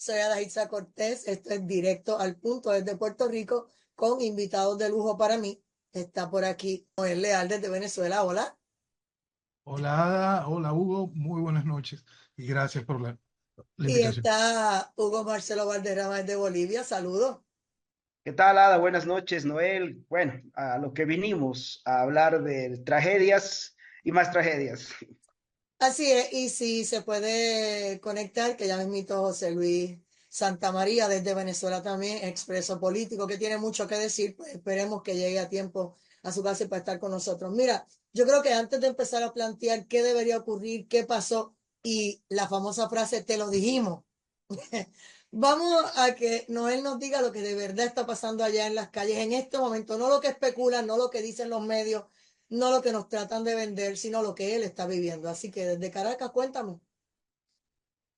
Soy Adaitza Cortés, esto es Directo al Punto desde Puerto Rico con invitados de lujo para mí. Está por aquí Noel Leal desde Venezuela, hola. Hola Ada, hola Hugo, muy buenas noches y gracias por la Y invitación. está Hugo Marcelo Valderrama desde Bolivia, saludos. ¿Qué tal, Ada? Buenas noches, Noel. Bueno, a lo que vinimos, a hablar de tragedias y más tragedias. Así es, y si se puede conectar, que ya me invitó José Luis Santa María desde Venezuela también, expreso político, que tiene mucho que decir, pues esperemos que llegue a tiempo a su casa para estar con nosotros. Mira, yo creo que antes de empezar a plantear qué debería ocurrir, qué pasó y la famosa frase, te lo dijimos, vamos a que Noel nos diga lo que de verdad está pasando allá en las calles en este momento, no lo que especulan, no lo que dicen los medios, no lo que nos tratan de vender, sino lo que él está viviendo. Así que desde Caracas, cuéntame.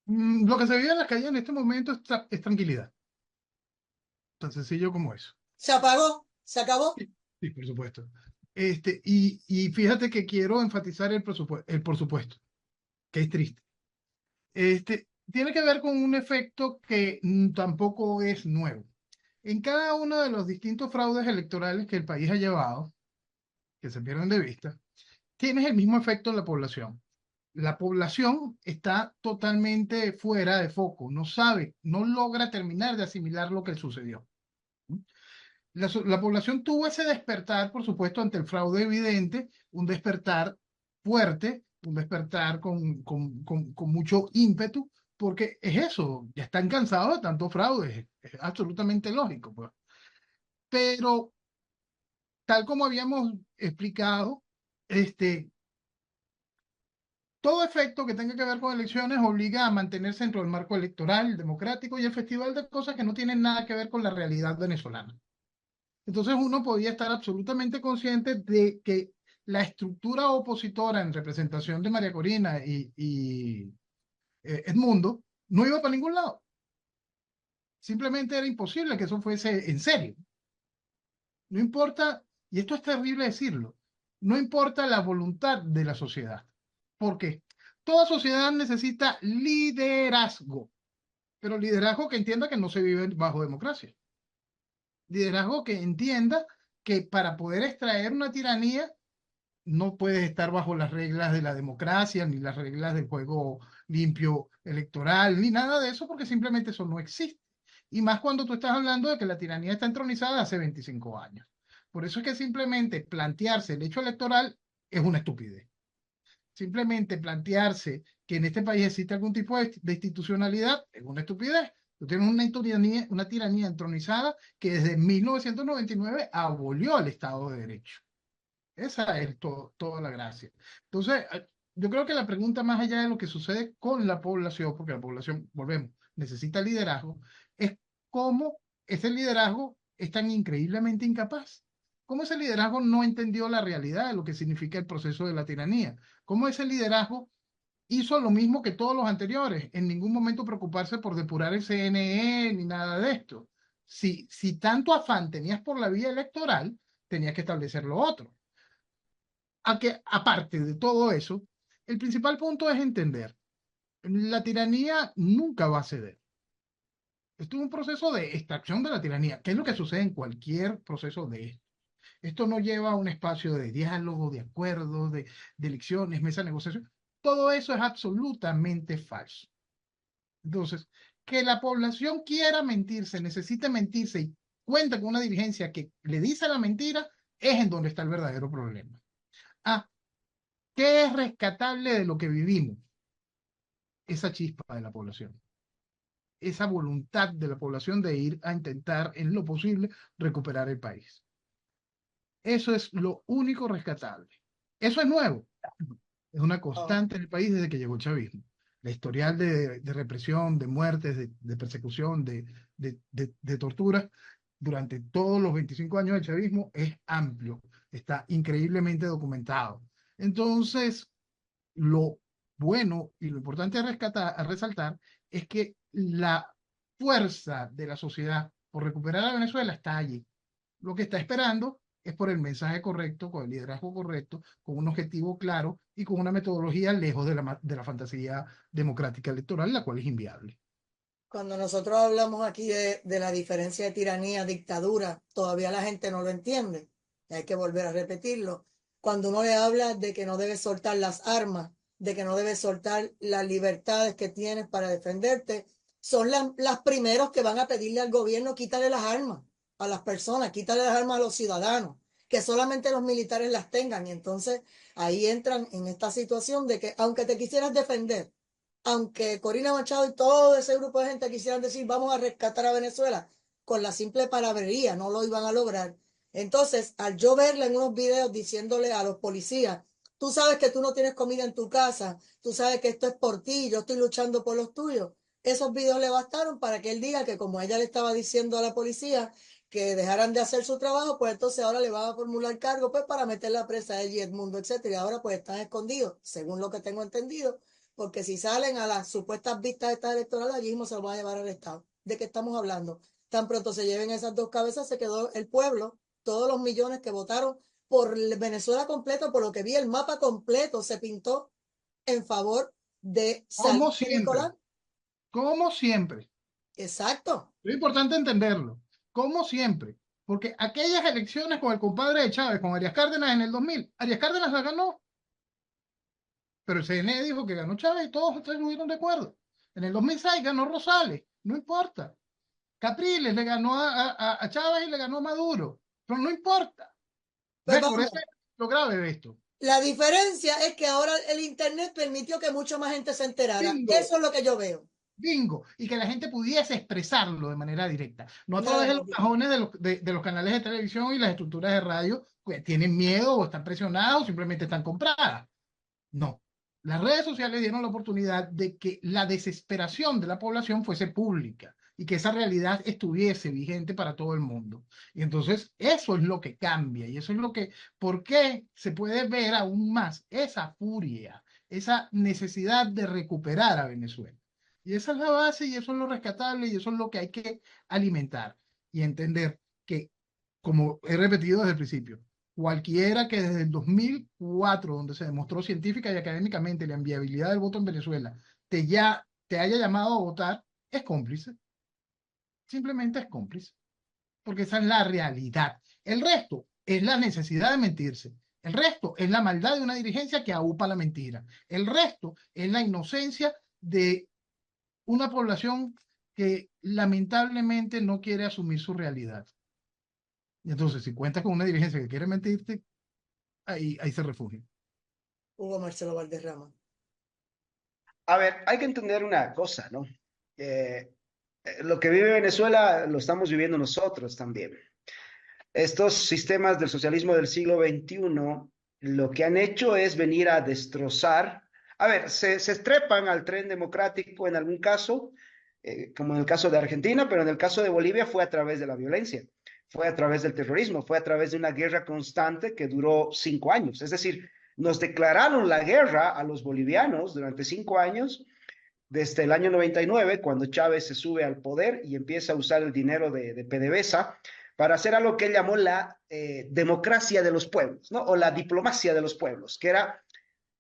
Lo que se vive en las calles en este momento es tranquilidad, tan sencillo como eso. ¿Se apagó? ¿Se acabó? Sí, sí, por supuesto. Y fíjate que quiero enfatizar el por supuesto, que es triste. Tiene que ver con un efecto que tampoco es nuevo. En cada uno de los distintos fraudes electorales que el país ha llevado, que se pierden de vista, tienes el mismo efecto en la población. La población está totalmente fuera de foco, no sabe, no logra terminar de asimilar lo que sucedió. La población tuvo ese despertar, por supuesto, ante el fraude evidente, un despertar fuerte, un despertar con mucho ímpetu, porque es eso, ya están cansados de tanto fraude, es absolutamente lógico, pues. Pero, tal como habíamos explicado, este, todo efecto que tenga que ver con elecciones obliga a mantenerse dentro del marco electoral, democrático y el festival de cosas que no tienen nada que ver con la realidad venezolana. Entonces uno podía estar absolutamente consciente de que la estructura opositora en representación de María Corina y Edmundo no iba para ningún lado. Simplemente era imposible que eso fuese en serio. No importa, y esto es terrible decirlo, no importa la voluntad de la sociedad. ¿Por qué? Toda sociedad necesita liderazgo, pero liderazgo que entienda que no se vive bajo democracia. Liderazgo que entienda que para poder extraer una tiranía no puedes estar bajo las reglas de la democracia, ni las reglas del juego limpio electoral, ni nada de eso, porque simplemente eso no existe. Y más cuando tú estás hablando de que la tiranía está entronizada hace 25 años. Por eso es que simplemente plantearse el hecho electoral es una estupidez. Simplemente plantearse que en este país existe algún tipo de institucionalidad es una estupidez. Tú tienes una tiranía entronizada que desde 1999 abolió el Estado de Derecho. Esa es toda la gracia. Entonces, yo creo que la pregunta más allá de lo que sucede con la población, porque la población, volvemos, necesita liderazgo, es cómo ese liderazgo es tan increíblemente incapaz. Cómo ese liderazgo no entendió la realidad de lo que significa el proceso de la tiranía. Cómo ese liderazgo hizo lo mismo que todos los anteriores, en ningún momento preocuparse por depurar el CNE ni nada de esto. Si tanto afán tenías por la vía electoral, tenías que establecer lo otro. A que, aparte de todo eso, el principal punto es entender, la tiranía nunca va a ceder. Esto es un proceso de extracción de la tiranía, que es lo que sucede en cualquier proceso de esto. Esto no lleva a un espacio de diálogo, de acuerdos, de elecciones, mesa de negociación. Todo eso es absolutamente falso. Entonces, que la población quiera mentirse, necesite mentirse y cuenta con una dirigencia que le dice la mentira, es en donde está el verdadero problema. Ah, ¿qué es rescatable de lo que vivimos? Esa chispa de la población, esa voluntad de la población de ir a intentar en lo posible recuperar el país. Eso es lo único rescatable. Eso es nuevo, es una Oh, constante en el país desde que llegó el chavismo. La historial de represión, de muertes, de persecución, de tortura durante todos los 25 años del chavismo es amplio, está increíblemente documentado. Entonces, lo bueno y lo importante a resaltar es que la fuerza de la sociedad por recuperar a Venezuela está allí. Lo que está esperando es por el mensaje correcto, con el liderazgo correcto, con un objetivo claro y con una metodología lejos de la fantasía democrática electoral, la cual es inviable. Cuando nosotros hablamos aquí de la diferencia de tiranía, dictadura, todavía la gente no lo entiende. Y hay que volver a repetirlo. Cuando uno le habla de que no debes soltar las armas, de que no debes soltar las libertades que tienes para defenderte, son las primeros que van a pedirle al gobierno quítale las armas a las personas, quítale las armas a los ciudadanos, que solamente los militares las tengan. Y entonces ahí entran en esta situación de que aunque te quisieras defender, aunque Corina Machado y todo ese grupo de gente quisieran decir vamos a rescatar a Venezuela, con la simple palabrería no lo iban a lograr. Entonces, al yo verla en unos videos diciéndole a los policías, tú sabes que tú no tienes comida en tu casa, tú sabes que esto es por ti, yo estoy luchando por los tuyos. Esos videos le bastaron para que él diga que como ella le estaba diciendo a la policía que dejaran de hacer su trabajo, pues entonces ahora le van a formular cargo pues para meter la presa a él y Edmundo, etcétera. Y ahora pues están escondidos, según lo que tengo entendido, porque si salen a las supuestas vistas estas electorales, allí mismo se los van a llevar al Estado. ¿De qué estamos hablando? Tan pronto se lleven esas dos cabezas, se quedó el pueblo, todos los millones que votaron por Venezuela completo, por lo que vi, el mapa completo se pintó en favor de Como Salinas de siempre, Nicolás. como siempre. Exacto. Es importante entenderlo, como siempre. Porque aquellas elecciones con el compadre de Chávez, con Arias Cárdenas en el 2000, Arias Cárdenas la ganó, pero el CNE dijo que ganó Chávez y todos ustedes estuvieron de acuerdo. En el 2006 ganó Rosales, no importa. Capriles le ganó a Chávez y le ganó a Maduro, pero no importa. Pues ¿Ves? Por eso vamos, es lo grave de esto. la diferencia es que ahora el Internet permitió que mucha más gente se enterara. Bingo, Eso es lo que yo veo. bingo. Y que la gente pudiese expresarlo de manera directa. No a Nada través de más los difícil. cajones de los canales de televisión y las estructuras de radio que tienen miedo o están presionados o simplemente están compradas. No. Las redes sociales dieron la oportunidad de que la desesperación de la población fuese pública y que esa realidad estuviese vigente para todo el mundo. Y entonces eso es lo que cambia y eso es lo que, ¿por qué se puede ver aún más esa furia, esa necesidad de recuperar a Venezuela? Y esa es la base y eso es lo rescatable y eso es lo que hay que alimentar y entender que, como he repetido desde el principio, cualquiera que desde el 2004, donde se demostró científica y académicamente la inviabilidad del voto en Venezuela, te haya llamado a votar, es cómplice. Simplemente es cómplice. Porque esa es la realidad. El resto es la necesidad de mentirse. El resto es la maldad de una dirigencia que aúpa la mentira. El resto es la inocencia de una población que lamentablemente no quiere asumir su realidad. Y entonces, si cuentas con una dirigencia que quiere mentirte, ahí se refugia. Hugo Marcelo Valderrama. A ver, hay que entender una cosa, ¿no? Lo que vive Venezuela lo estamos viviendo nosotros también. Estos sistemas del socialismo del siglo XXI lo que han hecho es venir a destrozar. A ver, se trepan al tren democrático en algún caso, como en el caso de Argentina, pero en el caso de Bolivia fue a través de la violencia, fue a través del terrorismo, fue a través de una guerra constante que duró 5 años. Es decir, nos declararon la guerra a los bolivianos durante 5 años, desde el año 99, cuando Chávez se sube al poder y empieza a usar el dinero de PDVSA para hacer algo que él llamó la democracia de los pueblos, ¿no? O la diplomacia de los pueblos, que era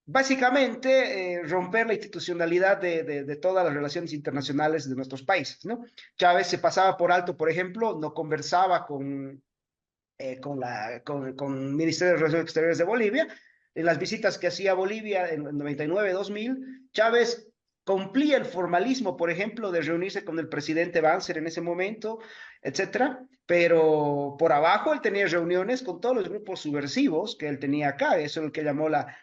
básicamente romper la institucionalidad de todas las relaciones internacionales de nuestros países, ¿no? Chávez se pasaba por alto, por ejemplo, no conversaba con el Ministerio de Relaciones Exteriores de Bolivia. En las visitas que hacía a Bolivia en 99-2000, Chávez cumplía el formalismo, por ejemplo, de reunirse con el presidente Banzer en ese momento, etcétera, pero por abajo él tenía reuniones con todos los grupos subversivos que él tenía acá. Eso es lo que llamó la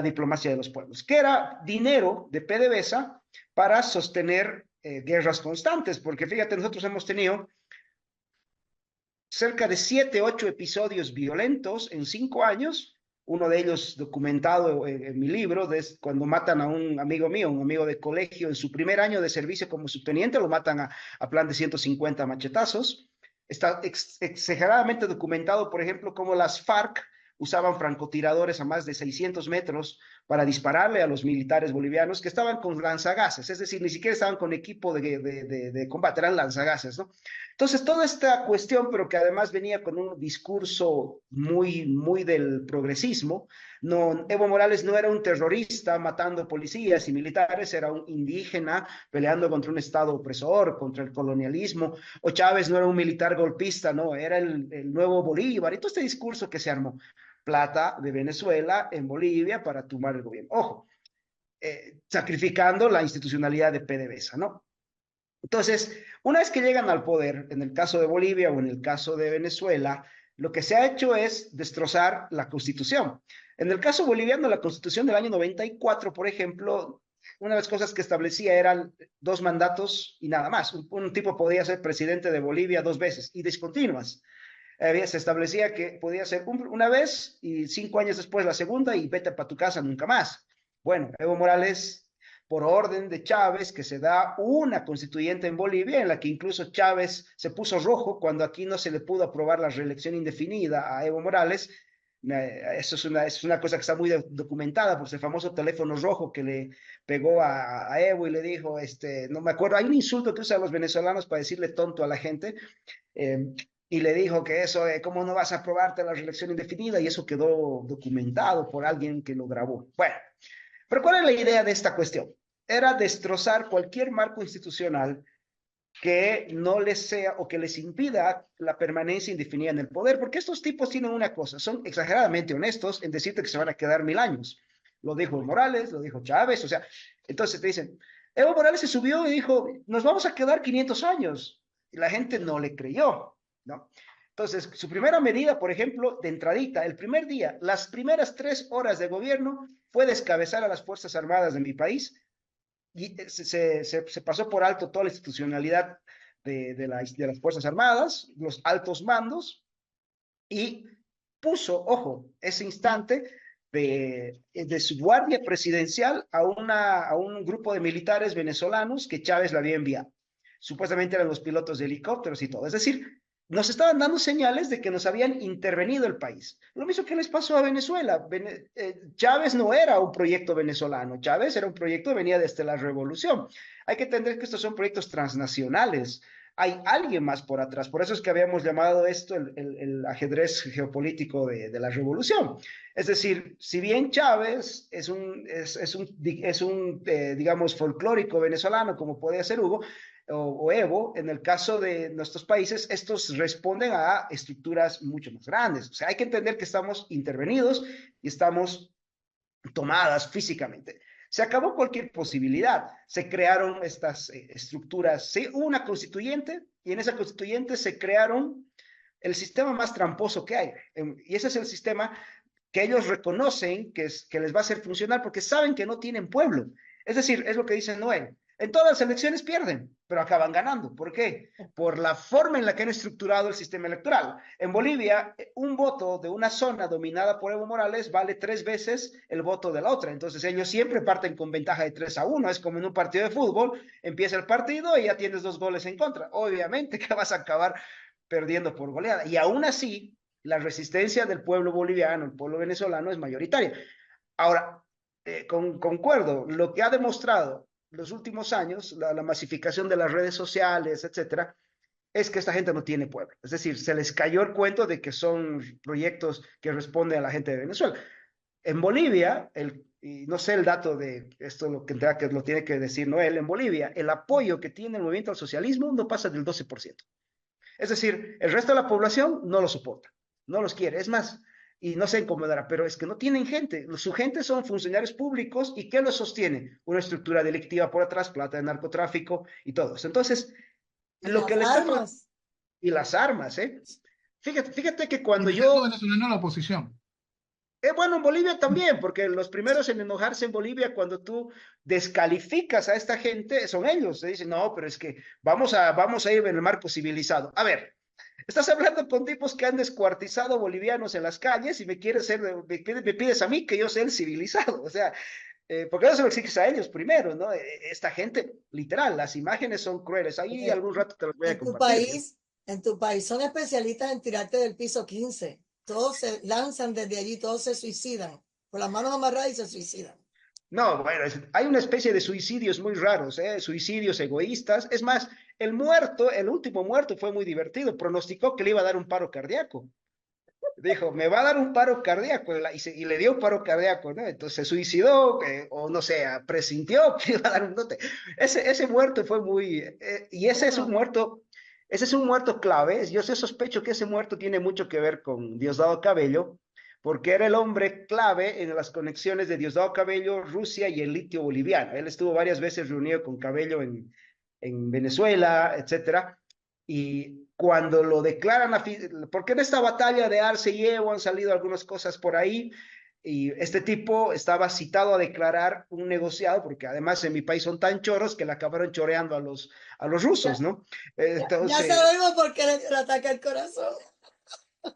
diplomacia de los pueblos, que era dinero de PDVSA para sostener guerras constantes, porque fíjate, nosotros hemos tenido cerca de 7, 8 episodios violentos en 5 años, uno de ellos documentado en mi libro, de cuando matan a un amigo mío, un amigo de colegio, en su primer año de servicio como subteniente, lo matan a plan de 150 machetazos. Está exageradamente documentado, por ejemplo, cómo las FARC usaban francotiradores a más de 600 metros para dispararle a los militares bolivianos que estaban con lanzagases, es decir, ni siquiera estaban con equipo de combate, eran lanzagases, ¿no? Entonces, toda esta cuestión, pero que además venía con un discurso muy del progresismo, no, Evo Morales no era un terrorista matando policías y militares, era un indígena peleando contra un Estado opresor, contra el colonialismo, o Chávez no era un militar golpista, no, era el nuevo Bolívar, y todo este discurso que se armó. Plata de Venezuela en Bolivia para tumbar el gobierno. Ojo, sacrificando la institucionalidad de PDVSA, ¿no? Entonces, una vez que llegan al poder, en el caso de Bolivia o en el caso de Venezuela, lo que se ha hecho es destrozar la Constitución. En el caso boliviano, la Constitución del año 94, por ejemplo, una de las cosas que establecía eran 2 mandatos y nada más. Un tipo podía ser presidente de Bolivia 2 veces y discontinuas. Se establecía que podía ser una vez y 5 años después la segunda y vete para tu casa nunca más. Bueno, Evo Morales, por orden de Chávez, que se da una constituyente en Bolivia, en la que incluso Chávez se puso rojo cuando aquí no se le pudo aprobar la reelección indefinida a Evo Morales. Eso es una cosa que está muy documentada por ese famoso teléfono rojo que le pegó a Evo y le dijo, no me acuerdo, hay un insulto que usan los venezolanos para decirle tonto a la gente, eh, y le dijo que eso, ¿cómo no vas a aprobarte la reelección indefinida? Y eso quedó documentado por alguien que lo grabó. Bueno, pero ¿cuál es la idea de esta cuestión? Era destrozar cualquier marco institucional que no les sea o que les impida la permanencia indefinida en el poder, porque estos tipos tienen una cosa, son exageradamente honestos en decirte que se van a quedar 1000 años. Lo dijo Morales, lo dijo Chávez, o sea, entonces te dicen, Evo Morales se subió y dijo, nos vamos a quedar 500 años. Y la gente no le creyó, ¿no? Entonces, su primera medida, por ejemplo, de entradita, el primer día, las primeras 3 horas de gobierno fue descabezar a las Fuerzas Armadas de mi país y se pasó por alto toda la institucionalidad de las Fuerzas Armadas, los altos mandos, y puso, ojo, ese instante de su guardia presidencial a un grupo de militares venezolanos que Chávez le había enviado. Supuestamente eran los pilotos de helicópteros y todo. Es decir, nos estaban dando señales de que nos habían intervenido el país. Lo mismo que les pasó a Venezuela. Chávez no era un proyecto venezolano, Chávez era un proyecto que venía desde la revolución. Hay que entender que estos son proyectos transnacionales. Hay alguien más por atrás. Por eso es que habíamos llamado esto el ajedrez geopolítico de la revolución. Es decir, si bien Chávez es un digamos, folclórico venezolano, como podía ser Hugo, o Evo, en el caso de nuestros países, estos responden a estructuras mucho más grandes. O sea, hay que entender que estamos intervenidos y estamos tomadas físicamente. Se acabó cualquier posibilidad. Se crearon estas estructuras. Sí, hubo una constituyente y en esa constituyente se crearon el sistema más tramposo que hay. Y ese es el sistema que ellos reconocen que les va a hacer funcionar porque saben que no tienen pueblo. Es decir, es lo que dice Noel. En todas las elecciones pierden, pero acaban ganando. ¿Por qué? Por la forma en la que han estructurado el sistema electoral. En Bolivia, un voto de una zona dominada por Evo Morales vale 3 veces el voto de la otra. Entonces ellos siempre parten con ventaja de 3-1. Es como en un partido de fútbol, empieza el partido y ya tienes 2 goles en contra. Obviamente que vas a acabar perdiendo por goleada. Y aún así, la resistencia del pueblo boliviano, el pueblo venezolano es mayoritaria. Ahora, concuerdo, lo que ha demostrado los últimos años, la masificación de las redes sociales, etcétera, es que esta gente no tiene pueblo. Es decir, se les cayó el cuento de que son proyectos que responden a la gente de Venezuela. En Bolivia, y no sé el dato de esto, lo que lo tiene que decir Noel, en Bolivia, el apoyo que tiene el movimiento al socialismo no pasa del 12%. Es decir, el resto de la población no lo soporta, no los quiere. Es más, y no se incomodará, pero es que no tienen gente. Su gente son funcionarios públicos y ¿qué los sostiene? Una estructura delictiva por atrás, plata de narcotráfico y todo eso. Entonces, Y lo las que le está faltando, armas. y las armas, ¿eh? Fíjate que El cuando movimiento yo, venezolano a la oposición. bueno, en Bolivia también, porque los primeros en enojarse en Bolivia cuando tú descalificas a esta gente son ellos. Se dicen, no, pero es que vamos a ir en el marco civilizado. A ver, estás hablando con tipos que han descuartizado bolivianos en las calles y me pides a mí que yo sea el civilizado. O sea, ¿por qué no se lo exiges a ellos primero, no? Esta gente, literal, las imágenes son crueles. Ahí Eh, algún rato te las voy a en tu compartir. país, en tu país son especialistas en tirarte del piso 15. Todos se lanzan desde allí, todos se suicidan. con las manos amarradas y se suicidan. No, bueno, hay una especie de suicidios muy raros, ¿eh? Suicidios egoístas. Es más, el muerto, el último muerto fue muy divertido, pronosticó que le iba a dar un paro cardíaco. Dijo, me va a dar un paro cardíaco y le dio un paro cardíaco, ¿no? Entonces se suicidó o no sé, presintió que iba a dar un dote. Ese muerto fue muy... y ese es un muerto clave. Yo sé, sospecho que ese muerto tiene mucho que ver con Diosdado Cabello, porque era el hombre clave en las conexiones de Diosdado Cabello, Rusia y el litio boliviano. Él estuvo varias veces reunido con Cabello en Venezuela, etcétera. Y cuando lo declaran, porque en esta batalla de Arce y Evo han salido algunas cosas por ahí, y este tipo estaba citado a declarar un negociado, porque además en mi país son tan choros que le acabaron choreando a los rusos, Ya, ¿no? ya Entonces, sabemos por qué le dio el ataque al corazón.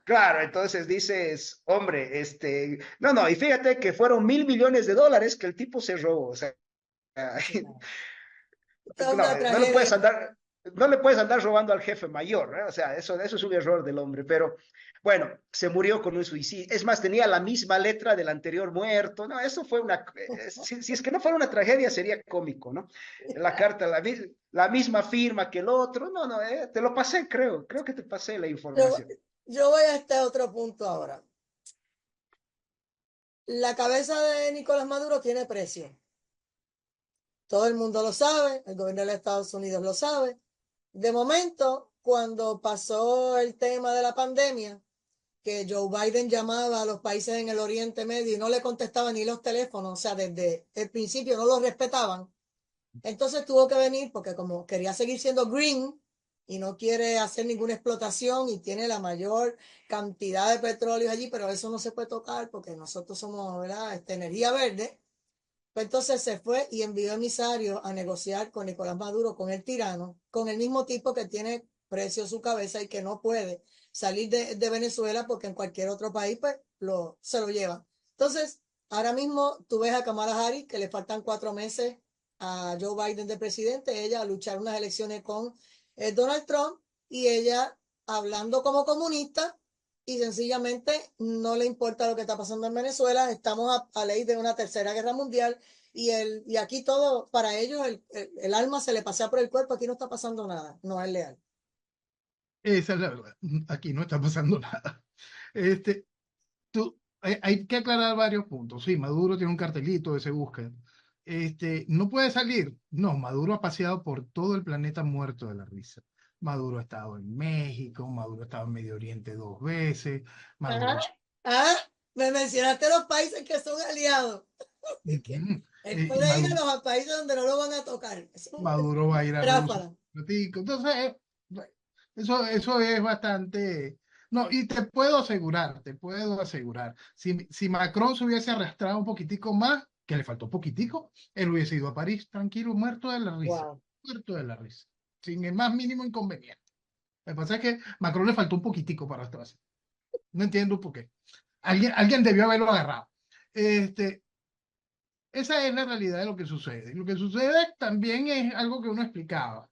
claro, entonces dices, hombre, no, y fíjate que fueron $1.000 millones que el tipo se robó, o sea, Esto es una no, tragedia. no le puedes andar robando al jefe mayor, ¿eh? O sea, eso es un error del hombre, pero bueno, se murió con un suicidio. Es más, tenía la misma letra del anterior muerto, ¿no? Eso fue si es que no fuera una tragedia, sería cómico, ¿no? La carta, la misma firma que el otro, no, te lo pasé, creo que te pasé la Yo, información. yo voy a este otro punto ahora. La cabeza de Nicolás Maduro tiene precio. Todo el mundo lo sabe, el gobierno de los Estados Unidos lo sabe. De momento, cuando pasó el tema de la pandemia, que Joe Biden llamaba a los países en el Oriente Medio y no le contestaban ni los teléfonos, o sea, desde el principio no los respetaban, entonces tuvo que venir porque como quería seguir siendo green y no quiere hacer ninguna explotación y tiene la mayor cantidad de petróleo allí, pero eso no se puede tocar porque nosotros somos, ¿verdad? Energía verde. Pues entonces se fue y envió emisarios a negociar con Nicolás Maduro, con el tirano, con el mismo tipo que tiene precio su cabeza y que no puede salir de Venezuela porque en cualquier otro país pues se lo lleva. Entonces, ahora mismo tú ves a Kamala Harris que le faltan 4 meses a Joe Biden de presidente, ella a luchar unas elecciones con Donald Trump y ella hablando como comunista y sencillamente no le importa lo que está pasando en Venezuela. Estamos a ley de una tercera guerra mundial y aquí todo, para ellos, el alma se le pasea por el cuerpo. Aquí no está pasando nada, no es leal. Esa es la verdad. Aquí no está pasando nada. Este, hay que aclarar varios puntos. Sí, Maduro tiene un cartelito de se busca. No puede salir. No, Maduro ha paseado por todo el planeta muerto de la risa. Maduro ha estado en México, Maduro ha estado en Medio Oriente 2 veces, Ah, Maduro, ah, me mencionaste los países que son aliados. Así que Ujú. él Y puede ir a los países donde no lo van a tocar. Es un Maduro va a ir a Rusia tráfala. un ratico. Entonces, bueno, eso es bastante. No, y te puedo asegurar, si Macron se hubiese arrastrado un poquitico más, que le faltó poquitico, él hubiese ido a París tranquilo, muerto de la risa, Wow. muerto de la risa, sin el más mínimo inconveniente. Lo que pasa es que Macron le faltó un poquitico para arrastrarse. No entiendo por qué. Alguien debió haberlo agarrado. Este, Esa es la realidad de lo que sucede. Lo que sucede también es algo que uno explicaba.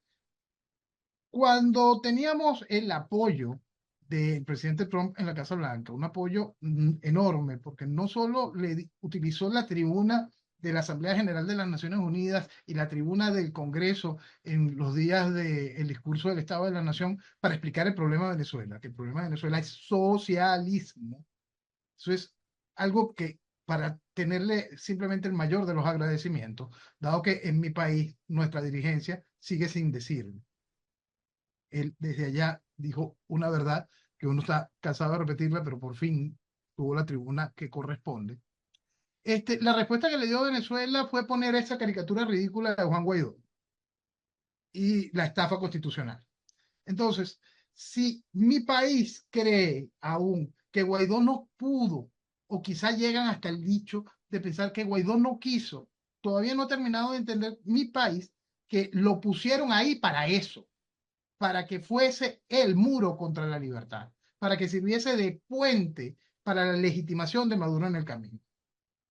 Cuando teníamos el apoyo del presidente Trump en la Casa Blanca, un apoyo enorme, porque no solo utilizó la tribuna de la Asamblea General de las Naciones Unidas y la tribuna del Congreso en los días del discurso del Estado de la Nación para explicar el problema de Venezuela, que el problema de Venezuela es socialismo. Eso es algo que para tenerle simplemente el mayor de los agradecimientos, dado que en mi país nuestra dirigencia sigue sin decirlo. Él desde allá dijo una verdad que uno está cansado de repetirla, pero por fin tuvo la tribuna que corresponde. La respuesta que le dio Venezuela fue poner esa caricatura ridícula de Juan Guaidó y la estafa constitucional. Entonces, si mi país cree aún que Guaidó no pudo, o quizá llegan hasta el dicho de pensar que Guaidó no quiso, todavía no he terminado de entender mi país que lo pusieron ahí para eso, para que fuese el muro contra la libertad, para que sirviese de puente para la legitimación de Maduro en el camino.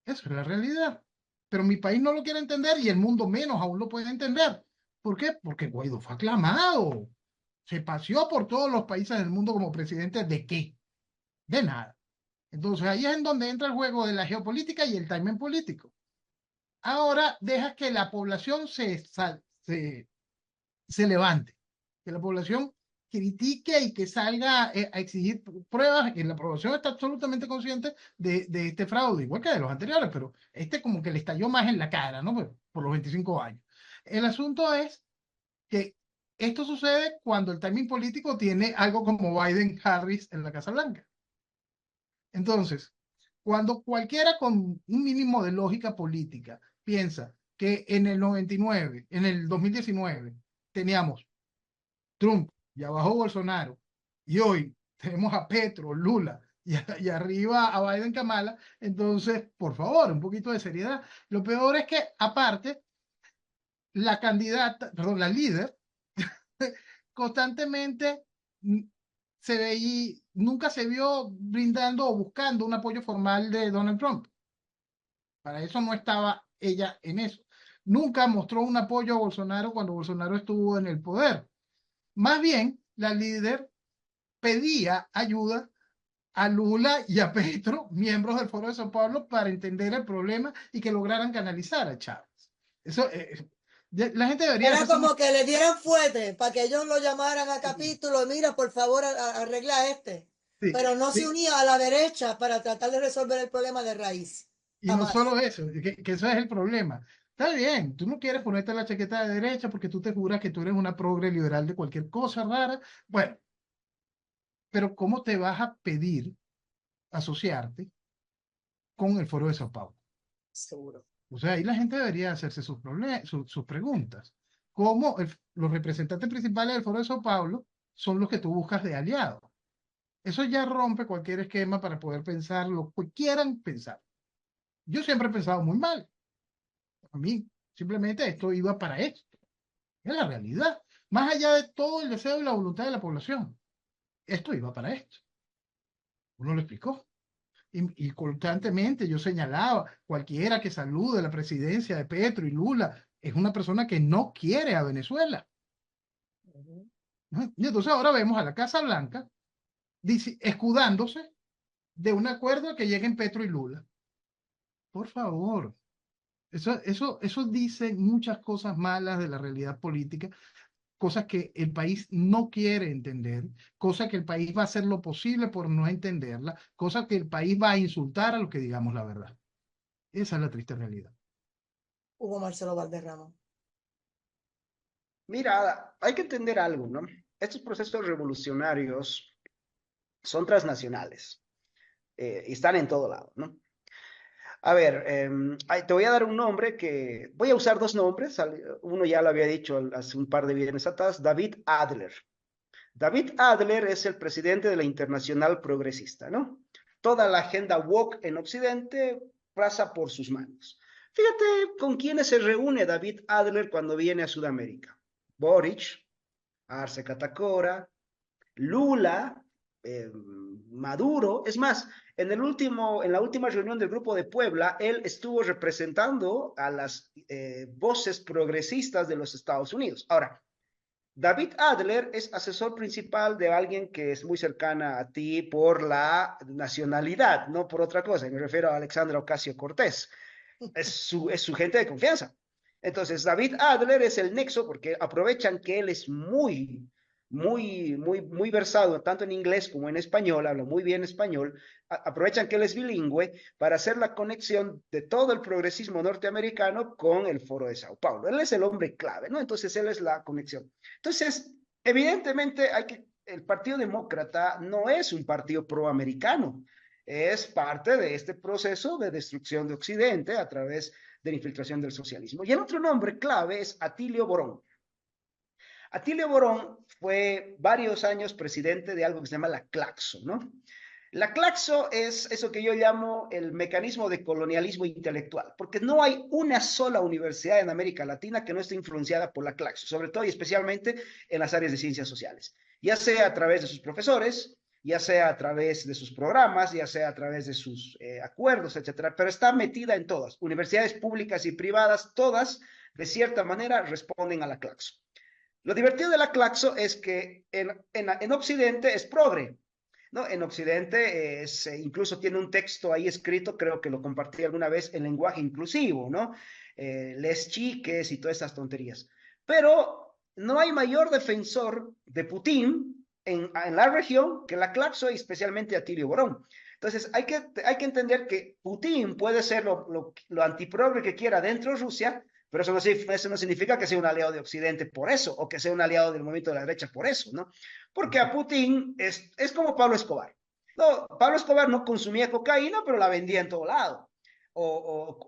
Eso es la realidad. Pero mi país no lo quiere entender y el mundo menos aún lo puede entender. ¿Por qué? Porque Guaidó fue aclamado. Se paseó por todos los países del mundo como presidente de qué? De nada. Entonces ahí es en donde entra el juego de la geopolítica y el timing político. Ahora dejas que la población se levante, que la población critique y que salga a exigir pruebas, y la población está absolutamente consciente de este fraude, igual que de los anteriores, pero este como que le estalló más en la cara, ¿no? Por los 25 años. El asunto es que esto sucede cuando el timing político tiene algo como Biden-Harris en la Casa Blanca. Entonces, cuando cualquiera con un mínimo de lógica política piensa que en el 99, en el 2019, teníamos Trump y abajo Bolsonaro, y hoy tenemos a Petro, Lula, y arriba a Biden Kamala, entonces, por favor, un poquito de seriedad. Lo peor es que, aparte, la candidata, perdón, la líder, constantemente se veía, nunca se vio brindando o buscando un apoyo formal de Donald Trump. Para eso no estaba ella en eso. Nunca mostró un apoyo a Bolsonaro cuando Bolsonaro estuvo en el poder. Más bien, la líder pedía ayuda a Lula y a Petro, miembros del Foro de Sao Paulo, para entender el problema y que lograran canalizar a Chávez. Eso, la gente debería Era hacerse como que le dieran fuerte para que ellos lo llamaran a capítulo. Mira, por favor, arregla este. sí, Pero no se sí. unía a la derecha para tratar de resolver el problema de raíz. Y no Jamás. solo eso, que eso es el problema. Está bien, tú no quieres ponerte la chaqueta de derecha porque tú te juras que tú eres una progre liberal de cualquier cosa rara. Bueno, pero ¿cómo te vas a pedir asociarte con el Foro de Sao Paulo? Seguro. O sea, ahí la gente debería hacerse sus preguntas. ¿Cómo los representantes principales del Foro de Sao Paulo son los que tú buscas de aliados? Eso ya rompe cualquier esquema para poder pensar lo que quieran pensar. Yo siempre he pensado muy mal. A mí, simplemente esto iba para esto. Es la realidad. Más allá de todo el deseo y la voluntad de la población. Esto iba para esto. Uno lo explicó. Y constantemente yo señalaba, cualquiera que salude la presidencia de Petro y Lula es una persona que no quiere a Venezuela. ¿No? Y entonces ahora vemos a la Casa Blanca escudándose de un acuerdo que lleguen Petro y Lula. Por favor, eso dice muchas cosas malas de la realidad política, cosas que el país no quiere entender, cosas que el país va a hacer lo posible por no entenderla, cosas que el país va a insultar a los que digamos la verdad. Esa es la triste realidad. Hugo Marcelo Valderrama. Mira, hay que entender algo, ¿no? Estos procesos revolucionarios son transnacionales y están en todo lado, ¿no? A ver, te voy a dar un nombre que voy a usar dos nombres. Uno ya lo había dicho hace un par de viernes atrás, David Adler. David Adler es el presidente de la Internacional Progresista, ¿no? Toda la agenda woke en Occidente pasa por sus manos. Fíjate con quiénes se reúne David Adler cuando viene a Sudamérica. Boric, Arce Catacora, Lula, Maduro. Es más, en la última reunión del Grupo de Puebla, él estuvo representando a las voces progresistas de los Estados Unidos. Ahora, David Adler es asesor principal de alguien que es muy cercana a ti por la nacionalidad, no por otra cosa. Me refiero a Alexandra Ocasio-Cortez. Es su gente de confianza. Entonces, David Adler es el nexo porque aprovechan que él es muy versado tanto en inglés como en español, habla muy bien español, aprovechan que él es bilingüe para hacer la conexión de todo el progresismo norteamericano con el Foro de Sao Paulo. Él es el hombre clave, ¿no? Entonces, él es la conexión. Entonces, evidentemente, el Partido Demócrata no es un partido proamericano, es parte de este proceso de destrucción de Occidente a través de la infiltración del socialismo. Y el otro nombre clave es Atilio Borón. Atilio Borón fue varios años presidente de algo que se llama la Claxo, ¿no? La Claxo es eso que yo llamo el mecanismo de colonialismo intelectual, porque no hay una sola universidad en América Latina que no esté influenciada por la Claxo, sobre todo y especialmente en las áreas de ciencias sociales, ya sea a través de sus profesores, ya sea a través de sus programas, ya sea a través de sus acuerdos, etcétera, pero está metida en todas, universidades públicas y privadas, todas de cierta manera responden a la Claxo. Lo divertido de la Claxo es que en Occidente es progre. ¿no? En Occidente incluso tiene un texto ahí escrito, creo que lo compartí alguna vez, en lenguaje inclusivo, ¿no? Les chiques y todas estas tonterías. Pero no hay mayor defensor de Putin en la región que la Claxo y especialmente Atilio Borón. Entonces hay que entender que Putin puede ser lo antiprogre que quiera dentro de Rusia, pero eso no significa que sea un aliado de Occidente por eso, o que sea un aliado del movimiento de la derecha por eso, ¿no? Porque a Putin es como Pablo Escobar. No, Pablo Escobar no consumía cocaína, pero la vendía en todo lado.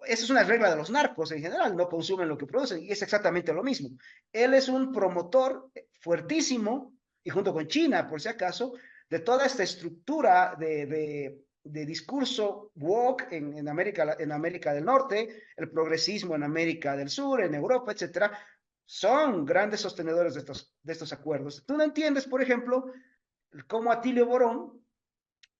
Esa es una regla de los narcos en general, no consumen lo que producen, y es exactamente lo mismo. Él es un promotor fuertísimo, y junto con China, por si acaso, de toda esta estructura de discurso woke en América del Norte, el progresismo en América del Sur, en Europa, etcétera, son grandes sostenedores de estos acuerdos. Tú no entiendes, por ejemplo, cómo Atilio Borón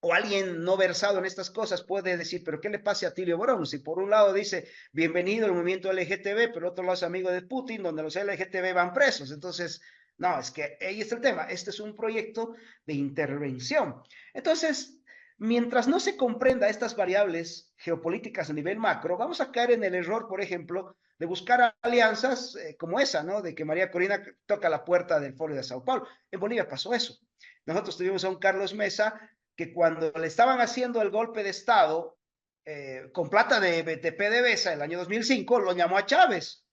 o alguien no versado en estas cosas puede decir, pero ¿qué le pasa a Atilio Borón? Si por un lado dice, bienvenido al movimiento LGTB, pero otro lado es amigo de Putin, donde los LGTB van presos. Entonces, no, es que ahí está el tema. Este es un proyecto de intervención. Entonces, mientras no se comprenda estas variables geopolíticas a nivel macro, vamos a caer en el error, por ejemplo, de buscar alianzas como esa, ¿no? De que María Corina toca la puerta del Foro de Sao Paulo. En Bolivia pasó eso. Nosotros tuvimos a un Carlos Mesa que cuando le estaban haciendo el golpe de Estado con plata de PDVSA en el año 2005, lo llamó a Chávez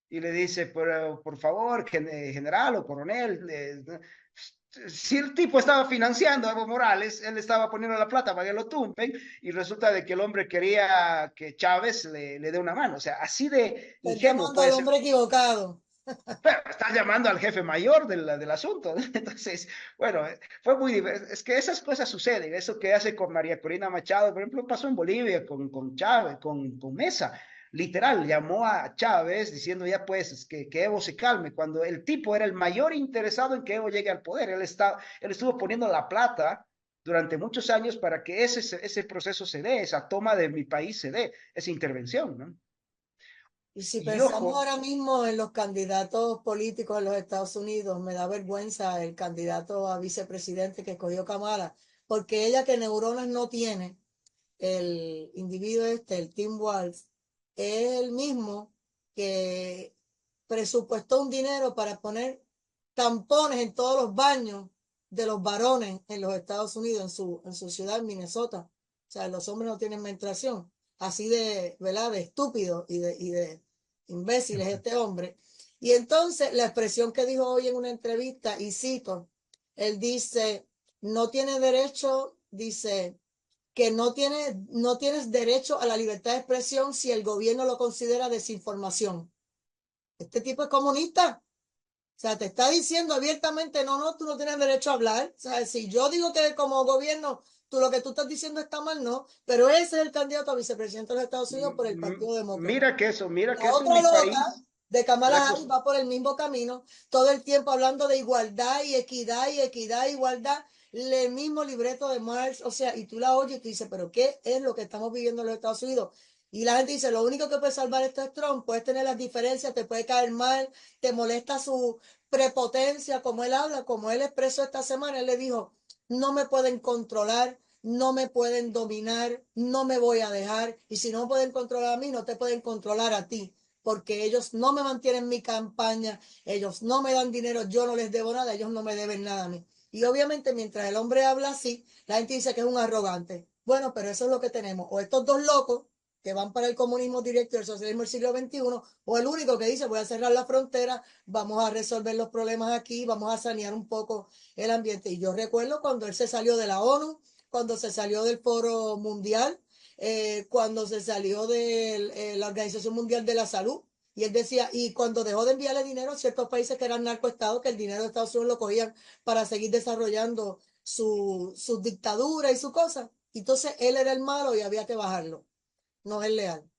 y le dice, por favor, general o coronel, si el tipo estaba financiando a Evo Morales, él estaba poniendo la plata para que lo tumben y resulta de que el hombre quería que Chávez le dé una mano. O sea, así de Estás ingenuo llamando al puede ser. hombre equivocado. Pero estás llamando al jefe mayor del asunto. Entonces, bueno, fue muy divertido. Es que esas cosas suceden. Eso que hace con María Corina Machado, por ejemplo, pasó en Bolivia con Chávez, con Mesa. Literal, llamó a Chávez diciendo ya pues que Evo se calme, cuando el tipo era el mayor interesado en que Evo llegue al poder. Él estuvo poniendo la plata durante muchos años para que ese proceso se dé, esa toma de mi país se dé, esa intervención, ¿no? Y si Y pensamos ojo, ahora mismo en los candidatos políticos en los Estados Unidos, me da vergüenza el candidato a vicepresidente que escogió Kamala, porque ella que neuronas no tiene, el individuo este, el Tim Walz, es el mismo que presupuestó un dinero para poner tampones en todos los baños de los varones en los Estados Unidos, en su ciudad, en Minnesota. O sea, los hombres no tienen menstruación. Así de, ¿verdad? De estúpido y de imbécil es este hombre. Y entonces la expresión que dijo hoy en una entrevista, y cito, él dice, no tiene derecho, dice, que no tienes derecho a la libertad de expresión si el gobierno lo considera desinformación. Este tipo es comunista. O sea, te está diciendo abiertamente, no, tú no tienes derecho a hablar. O sea, si yo digo que como gobierno, lo que tú estás diciendo está mal, no. Pero ese es el candidato a vicepresidente de los Estados Unidos por el Partido Demócrata. mira La que eso en otra mi loca país, de la Kamala Harris cosa, va por el mismo camino, todo el tiempo hablando de igualdad y equidad y equidad y igualdad, el mismo libreto de Marx, o sea, y tú la oyes y tú dices, pero ¿qué es lo que estamos viviendo en los Estados Unidos? Y la gente dice, lo único que puede salvar esto es Trump, puedes tener las diferencias, te puede caer mal, te molesta su prepotencia, como él habla, como él expresó esta semana, él le dijo, no me pueden controlar, no me pueden dominar, no me voy a dejar, y si no pueden controlar a mí, no te pueden controlar a ti, porque ellos no me mantienen mi campaña, ellos no me dan dinero, yo no les debo nada, ellos no me deben nada a mí. Y obviamente mientras el hombre habla así, la gente dice que es un arrogante. Bueno, pero eso es lo que tenemos. O estos dos locos que van para el comunismo directo y el socialismo del siglo XXI, o el único que dice voy a cerrar la frontera, vamos a resolver los problemas aquí, vamos a sanear un poco el ambiente. Y yo recuerdo cuando él se salió de la ONU, cuando se salió del Foro Mundial, cuando se salió de la Organización Mundial de la Salud, y él decía, y cuando dejó de enviarle dinero a ciertos países que eran narcoestados, que el dinero de Estados Unidos lo cogían para seguir desarrollando su dictadura y su cosa. Entonces él era el malo y había que bajarlo, no es leal.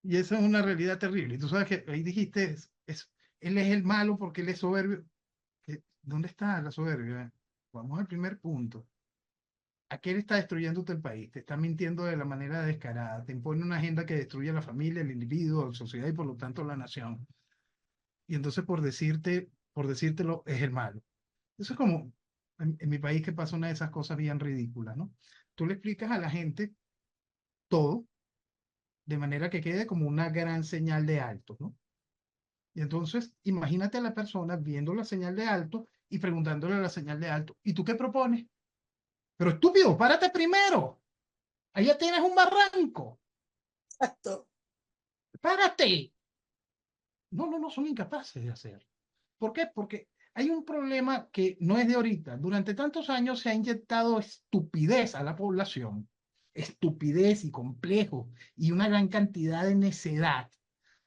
y esa es una realidad terrible. Y tú sabes que ahí dijiste, él es el malo porque él es soberbio. ¿Dónde está la soberbia? Vamos al primer punto. ¿A qué le está destruyéndote el país? Te está mintiendo de la manera descarada. Te impone una agenda que destruye a la familia, el individuo, la sociedad y por lo tanto la nación. Y entonces por decírtelo, es el malo. Eso es como, en mi país que pasa una de esas cosas bien ridículas, ¿no? Tú le explicas a la gente todo de manera que quede como una gran señal de alto, ¿no? Y entonces, imagínate a la persona viendo la señal de alto y preguntándole a la señal de alto, ¿y tú qué propones? Pero estúpido, párate primero. Allá tienes un barranco. Exacto. Párate. No, no, no, son incapaces de hacer. ¿Por qué? Porque hay un problema que no es de ahorita. Durante tantos años se ha inyectado estupidez a la población, estupidez y complejo y una gran cantidad de necedad,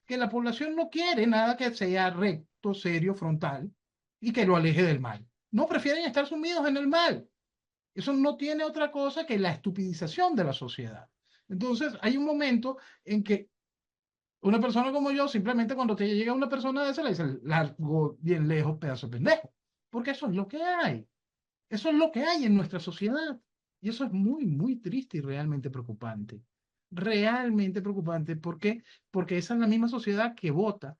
que la población no quiere nada que sea recto, serio, frontal y que lo aleje del mal. No prefieren estar sumidos en el mal. Eso no tiene otra cosa que la estupidización de la sociedad. Entonces, hay un momento en que una persona como yo, simplemente cuando te llega una persona de esa, le dice, largo bien lejos, pedazo de pendejo. Porque eso es lo que hay. Eso es lo que hay en nuestra sociedad. Y eso es muy, muy triste y realmente preocupante. Realmente preocupante. ¿Por qué? Porque esa es la misma sociedad que vota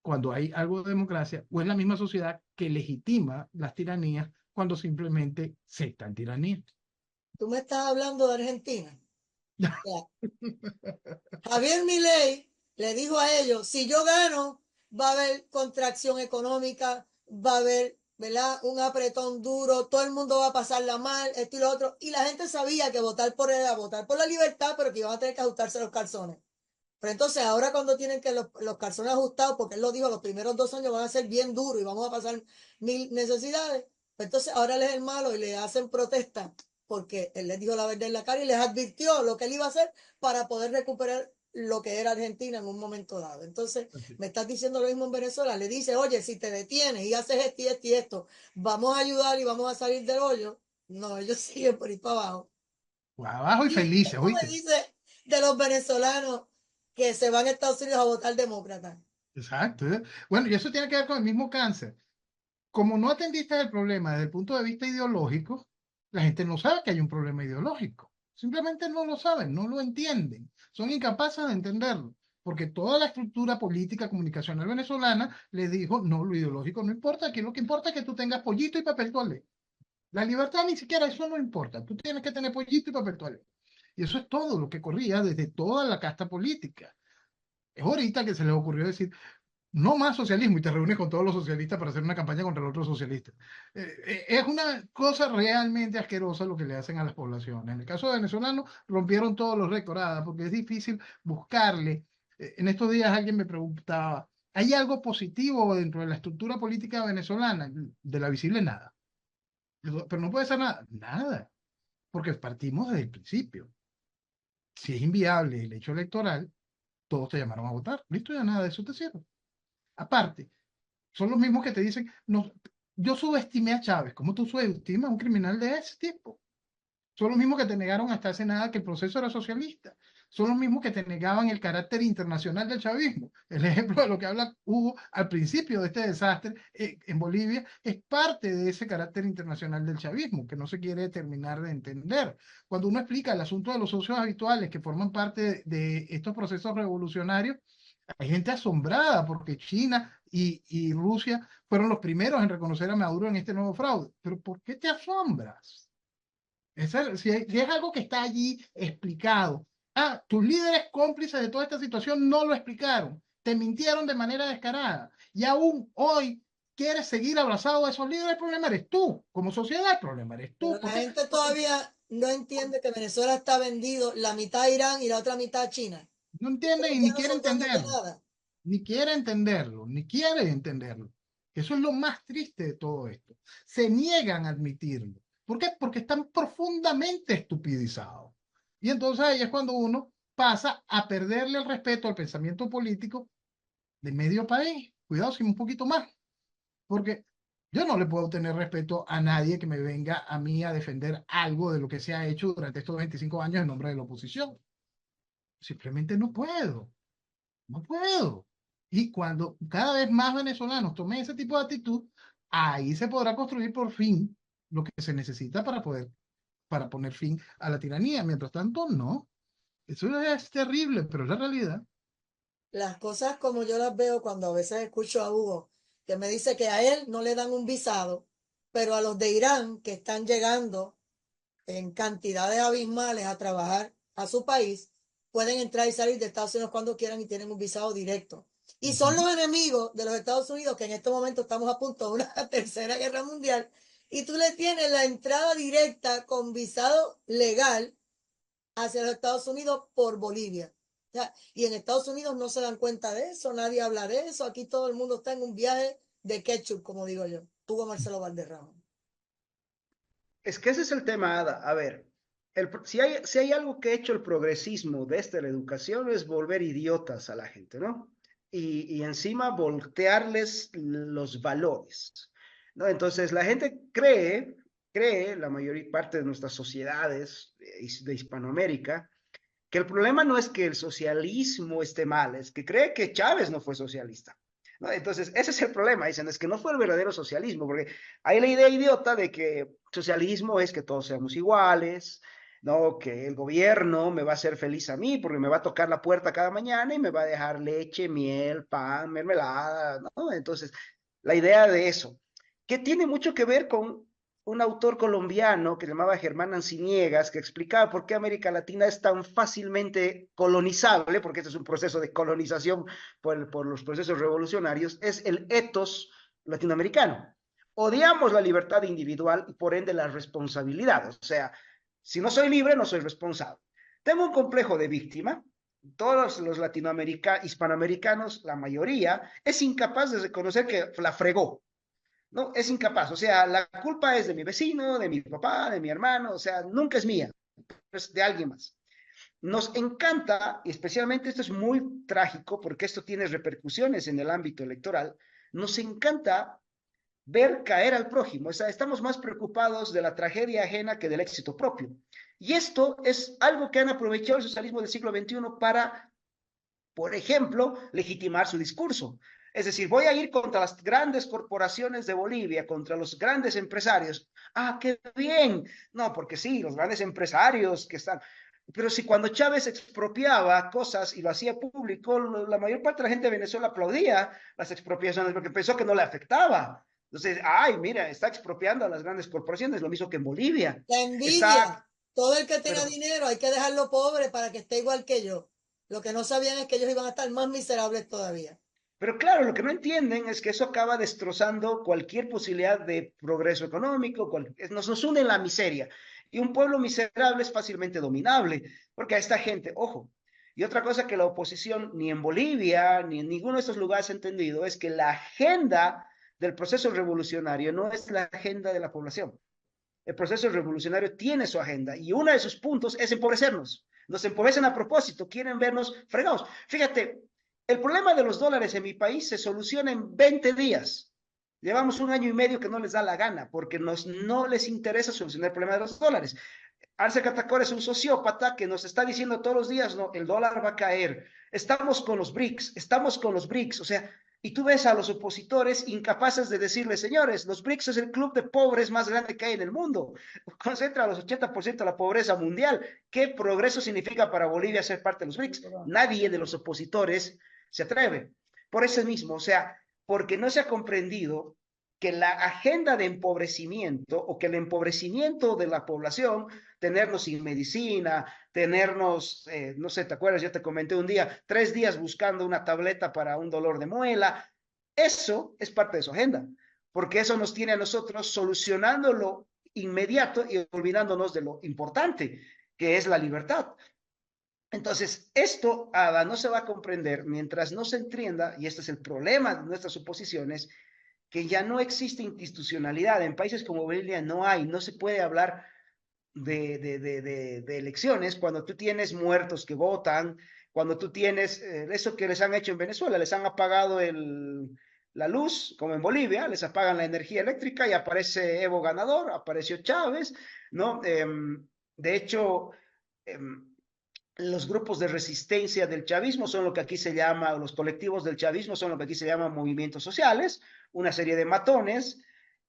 cuando hay algo de democracia, o es la misma sociedad que legitima las tiranías cuando simplemente se están tiranías. Tú me estás hablando de Argentina. Ya. Javier Milei le dijo a ellos, si yo gano, va a haber contracción económica, va a haber, ¿verdad? Un apretón duro, todo el mundo va a pasarla mal, esto y lo otro. Y la gente sabía que votar por él era votar por la libertad, pero que iban a tener que ajustarse los calzones. Pero entonces ahora cuando tienen que los calzones ajustados, porque él lo dijo, los primeros 2 años van a ser bien duros y vamos a pasar mil necesidades, pues entonces ahora él es el malo y le hacen protesta porque él les dijo la verdad en la cara y les advirtió lo que él iba a hacer para poder recuperar lo que era Argentina en un momento dado. Entonces, Así. me estás diciendo lo mismo en Venezuela, le dice, oye, si te detienes y haces esto y esto y esto, vamos a ayudar y vamos a salir del hoyo. No, ellos siguen por ahí para abajo. Abajo y ¿Y qué felices, tú me ¿oíste? dices de los venezolanos que se van a Estados Unidos a votar demócrata? Exacto. ¿Eh? Bueno, y eso tiene que ver con el mismo cáncer. Como no atendiste el problema desde el punto de vista ideológico, la gente no sabe que hay un problema ideológico. Simplemente no lo saben, no lo entienden. Son incapaces de entenderlo. Porque toda la estructura política comunicacional venezolana le dijo, no, lo ideológico no importa, aquí lo que importa es que tú tengas pollito y papel toalé. La libertad ni siquiera eso no importa, tú tienes que tener pollito y papel toalé. Y eso es todo lo que corría desde toda la casta política. Es ahorita que se les ocurrió decir, no más socialismo y te reúnes con todos los socialistas para hacer una campaña contra el otro socialista. Es una cosa realmente asquerosa lo que le hacen a las poblaciones. En el caso de venezolanos, rompieron todos los récords, porque es difícil buscarle. En estos días alguien me preguntaba, ¿hay algo positivo dentro de la estructura política venezolana? De la visible nada. Pero no puede ser nada. Nada, porque partimos desde el principio. Si es inviable el hecho electoral, todos te llamaron a votar. Listo, ya nada de eso te sirve. Aparte, son los mismos que te dicen, no, yo subestimé a Chávez. ¿Cómo tú subestimas a un criminal de ese tipo? Son los mismos que te negaron hasta hace nada que el proceso era socialista. Son los mismos que te negaban el carácter internacional del chavismo. El ejemplo de lo que habla Hugo al principio de este desastre en Bolivia es parte de ese carácter internacional del chavismo, que no se quiere terminar de entender. Cuando uno explica el asunto de los socios habituales que forman parte de estos procesos revolucionarios, hay gente asombrada porque China y Rusia fueron los primeros en reconocer a Maduro en este nuevo fraude. Pero ¿por qué te asombras? Si es algo que está allí explicado. Ah, tus líderes cómplices de toda esta situación no lo explicaron. Te mintieron de manera descarada. Y aún hoy quieres seguir abrazado a esos líderes. El problema eres tú. Como sociedad, el problema eres Pero tú. la ¿Por qué? gente Porque todavía no entiende que Venezuela está vendido la mitad a Irán y la otra mitad a China. no entienden Ellos y ya ni no quiere son dueños de entenderlo. nada. Ni quiere entenderlo. Ni quiere entenderlo. Eso es lo más triste de todo esto. Se niegan a admitirlo. ¿Por qué? Porque están profundamente estupidizados. Y entonces ahí es cuando uno pasa a perderle el respeto al pensamiento político de medio país. Cuidado, si un poquito más. Porque yo no le puedo tener respeto a nadie que me venga a mí a defender algo de lo que se ha hecho durante estos 25 años en nombre de la oposición. Simplemente no puedo. No puedo. Y cuando cada vez más venezolanos tomen ese tipo de actitud, ahí se podrá construir por fin lo que se necesita para poner fin a la tiranía. Mientras tanto, no. Eso es terrible, pero es la realidad. Las cosas como yo las veo cuando a veces escucho a Hugo, que me dice que a él no le dan un visado pero a los de Irán que están llegando en cantidades abismales a trabajar a su país, pueden entrar y salir de Estados Unidos cuando quieran y tienen un visado directo. Y son los enemigos de los Estados Unidos, que en este momento estamos a punto de una tercera guerra mundial, y tú le tienes la entrada directa con visado legal hacia los Estados Unidos por Bolivia. O sea, y en Estados Unidos no se dan cuenta de eso, nadie habla de eso, aquí todo el mundo está en un viaje de ketchup, como digo yo. Hugo Marcelo Valderrama. Es que ese es el tema, Ada. A ver, si hay algo que ha hecho el progresismo desde la educación es volver idiotas a la gente, ¿no? Y encima voltearles los valores, ¿no? Entonces la gente cree, la mayor parte de nuestras sociedades de Hispanoamérica, que el problema no es que el socialismo esté mal, es que cree que Chávez no fue socialista. ¿No? Entonces, ese es el problema, dicen, es que no fue el verdadero socialismo, porque hay la idea idiota de que socialismo es que todos seamos iguales, ¿no? Que el gobierno me va a hacer feliz a mí porque me va a tocar la puerta cada mañana y me va a dejar leche, miel, pan, mermelada, ¿no? Entonces, la idea de eso, que tiene mucho que ver con un autor colombiano que se llamaba Germán Anciniegas, que explicaba por qué América Latina es tan fácilmente colonizable, porque este es un proceso de colonización por los procesos revolucionarios, es el ethos latinoamericano. Odiamos la libertad individual y por ende la responsabilidad. O sea, si no soy libre, no soy responsable. Tengo un complejo de víctima. Todos los hispanoamericanos, la mayoría, es incapaz de reconocer que la fregó. No, es incapaz. O sea, la culpa es de mi vecino, de mi papá, de mi hermano. O sea, nunca es mía, es de alguien más. Nos encanta, y especialmente esto es muy trágico porque esto tiene repercusiones en el ámbito electoral, nos encanta ver caer al prójimo. O sea, estamos más preocupados de la tragedia ajena que del éxito propio. Y esto es algo que han aprovechado el socialismo del siglo XXI para, por ejemplo, legitimar su discurso. Es decir, voy a ir contra las grandes corporaciones de Bolivia, contra los grandes empresarios. Ah, qué bien. No, porque sí, los grandes empresarios que están. Pero si cuando Chávez expropiaba cosas y lo hacía público, la mayor parte de la gente de Venezuela aplaudía las expropiaciones porque pensó que no le afectaba. Entonces, ay, mira, está expropiando a las grandes corporaciones, lo mismo que en Bolivia. La envidia. Está, Todo el que tenga pero dinero hay que dejarlo pobre para que esté igual que yo. Lo que no sabían es que ellos iban a estar más miserables todavía. Pero claro, lo que no entienden es que eso acaba destrozando cualquier posibilidad de progreso económico, nos une en la miseria. Y un pueblo miserable es fácilmente dominable, porque a esta gente, ojo, y otra cosa que la oposición ni en Bolivia ni en ninguno de estos lugares ha entendido es que la agenda del proceso revolucionario no es la agenda de la población. El proceso revolucionario tiene su agenda y uno de sus puntos es empobrecernos. Nos empobrecen a propósito, quieren vernos fregados. Fíjate, el problema de los dólares en mi país se soluciona en 20 días. Llevamos un año y medio que no les da la gana porque no les interesa solucionar el problema de los dólares. Arce Catacora es un sociópata que nos está diciendo todos los días, no, el dólar va a caer. Estamos con los BRICS, o sea, y tú ves a los opositores incapaces de decirle, señores, los BRICS es el club de pobres más grande que hay en el mundo. Concentra los 80% de la pobreza mundial. ¿Qué progreso significa para Bolivia ser parte de los BRICS? Nadie de los opositores se atreve. Por eso mismo, o sea, porque no se ha comprendido que la agenda de empobrecimiento o que el empobrecimiento de la población, tenernos sin medicina, tenernos, no sé, ¿te acuerdas? Yo te comenté un día, 3 días buscando una tableta para un dolor de muela. Eso es parte de su agenda, porque eso nos tiene a nosotros solucionando lo inmediato y olvidándonos de lo importante, que es la libertad. Entonces, esto, Ada, no se va a comprender mientras no se entienda, y este es el problema de nuestras suposiciones, que ya no existe institucionalidad. En países como Bolivia no se puede hablar de elecciones cuando tú tienes muertos que votan, cuando tú tienes eso que les han hecho en Venezuela, les han apagado la luz, como en Bolivia, les apagan la energía eléctrica y aparece Evo ganador, apareció Chávez, ¿no? De hecho, los grupos de resistencia del chavismo son lo que aquí se llama, o los colectivos del chavismo son lo que aquí se llama movimientos sociales, una serie de matones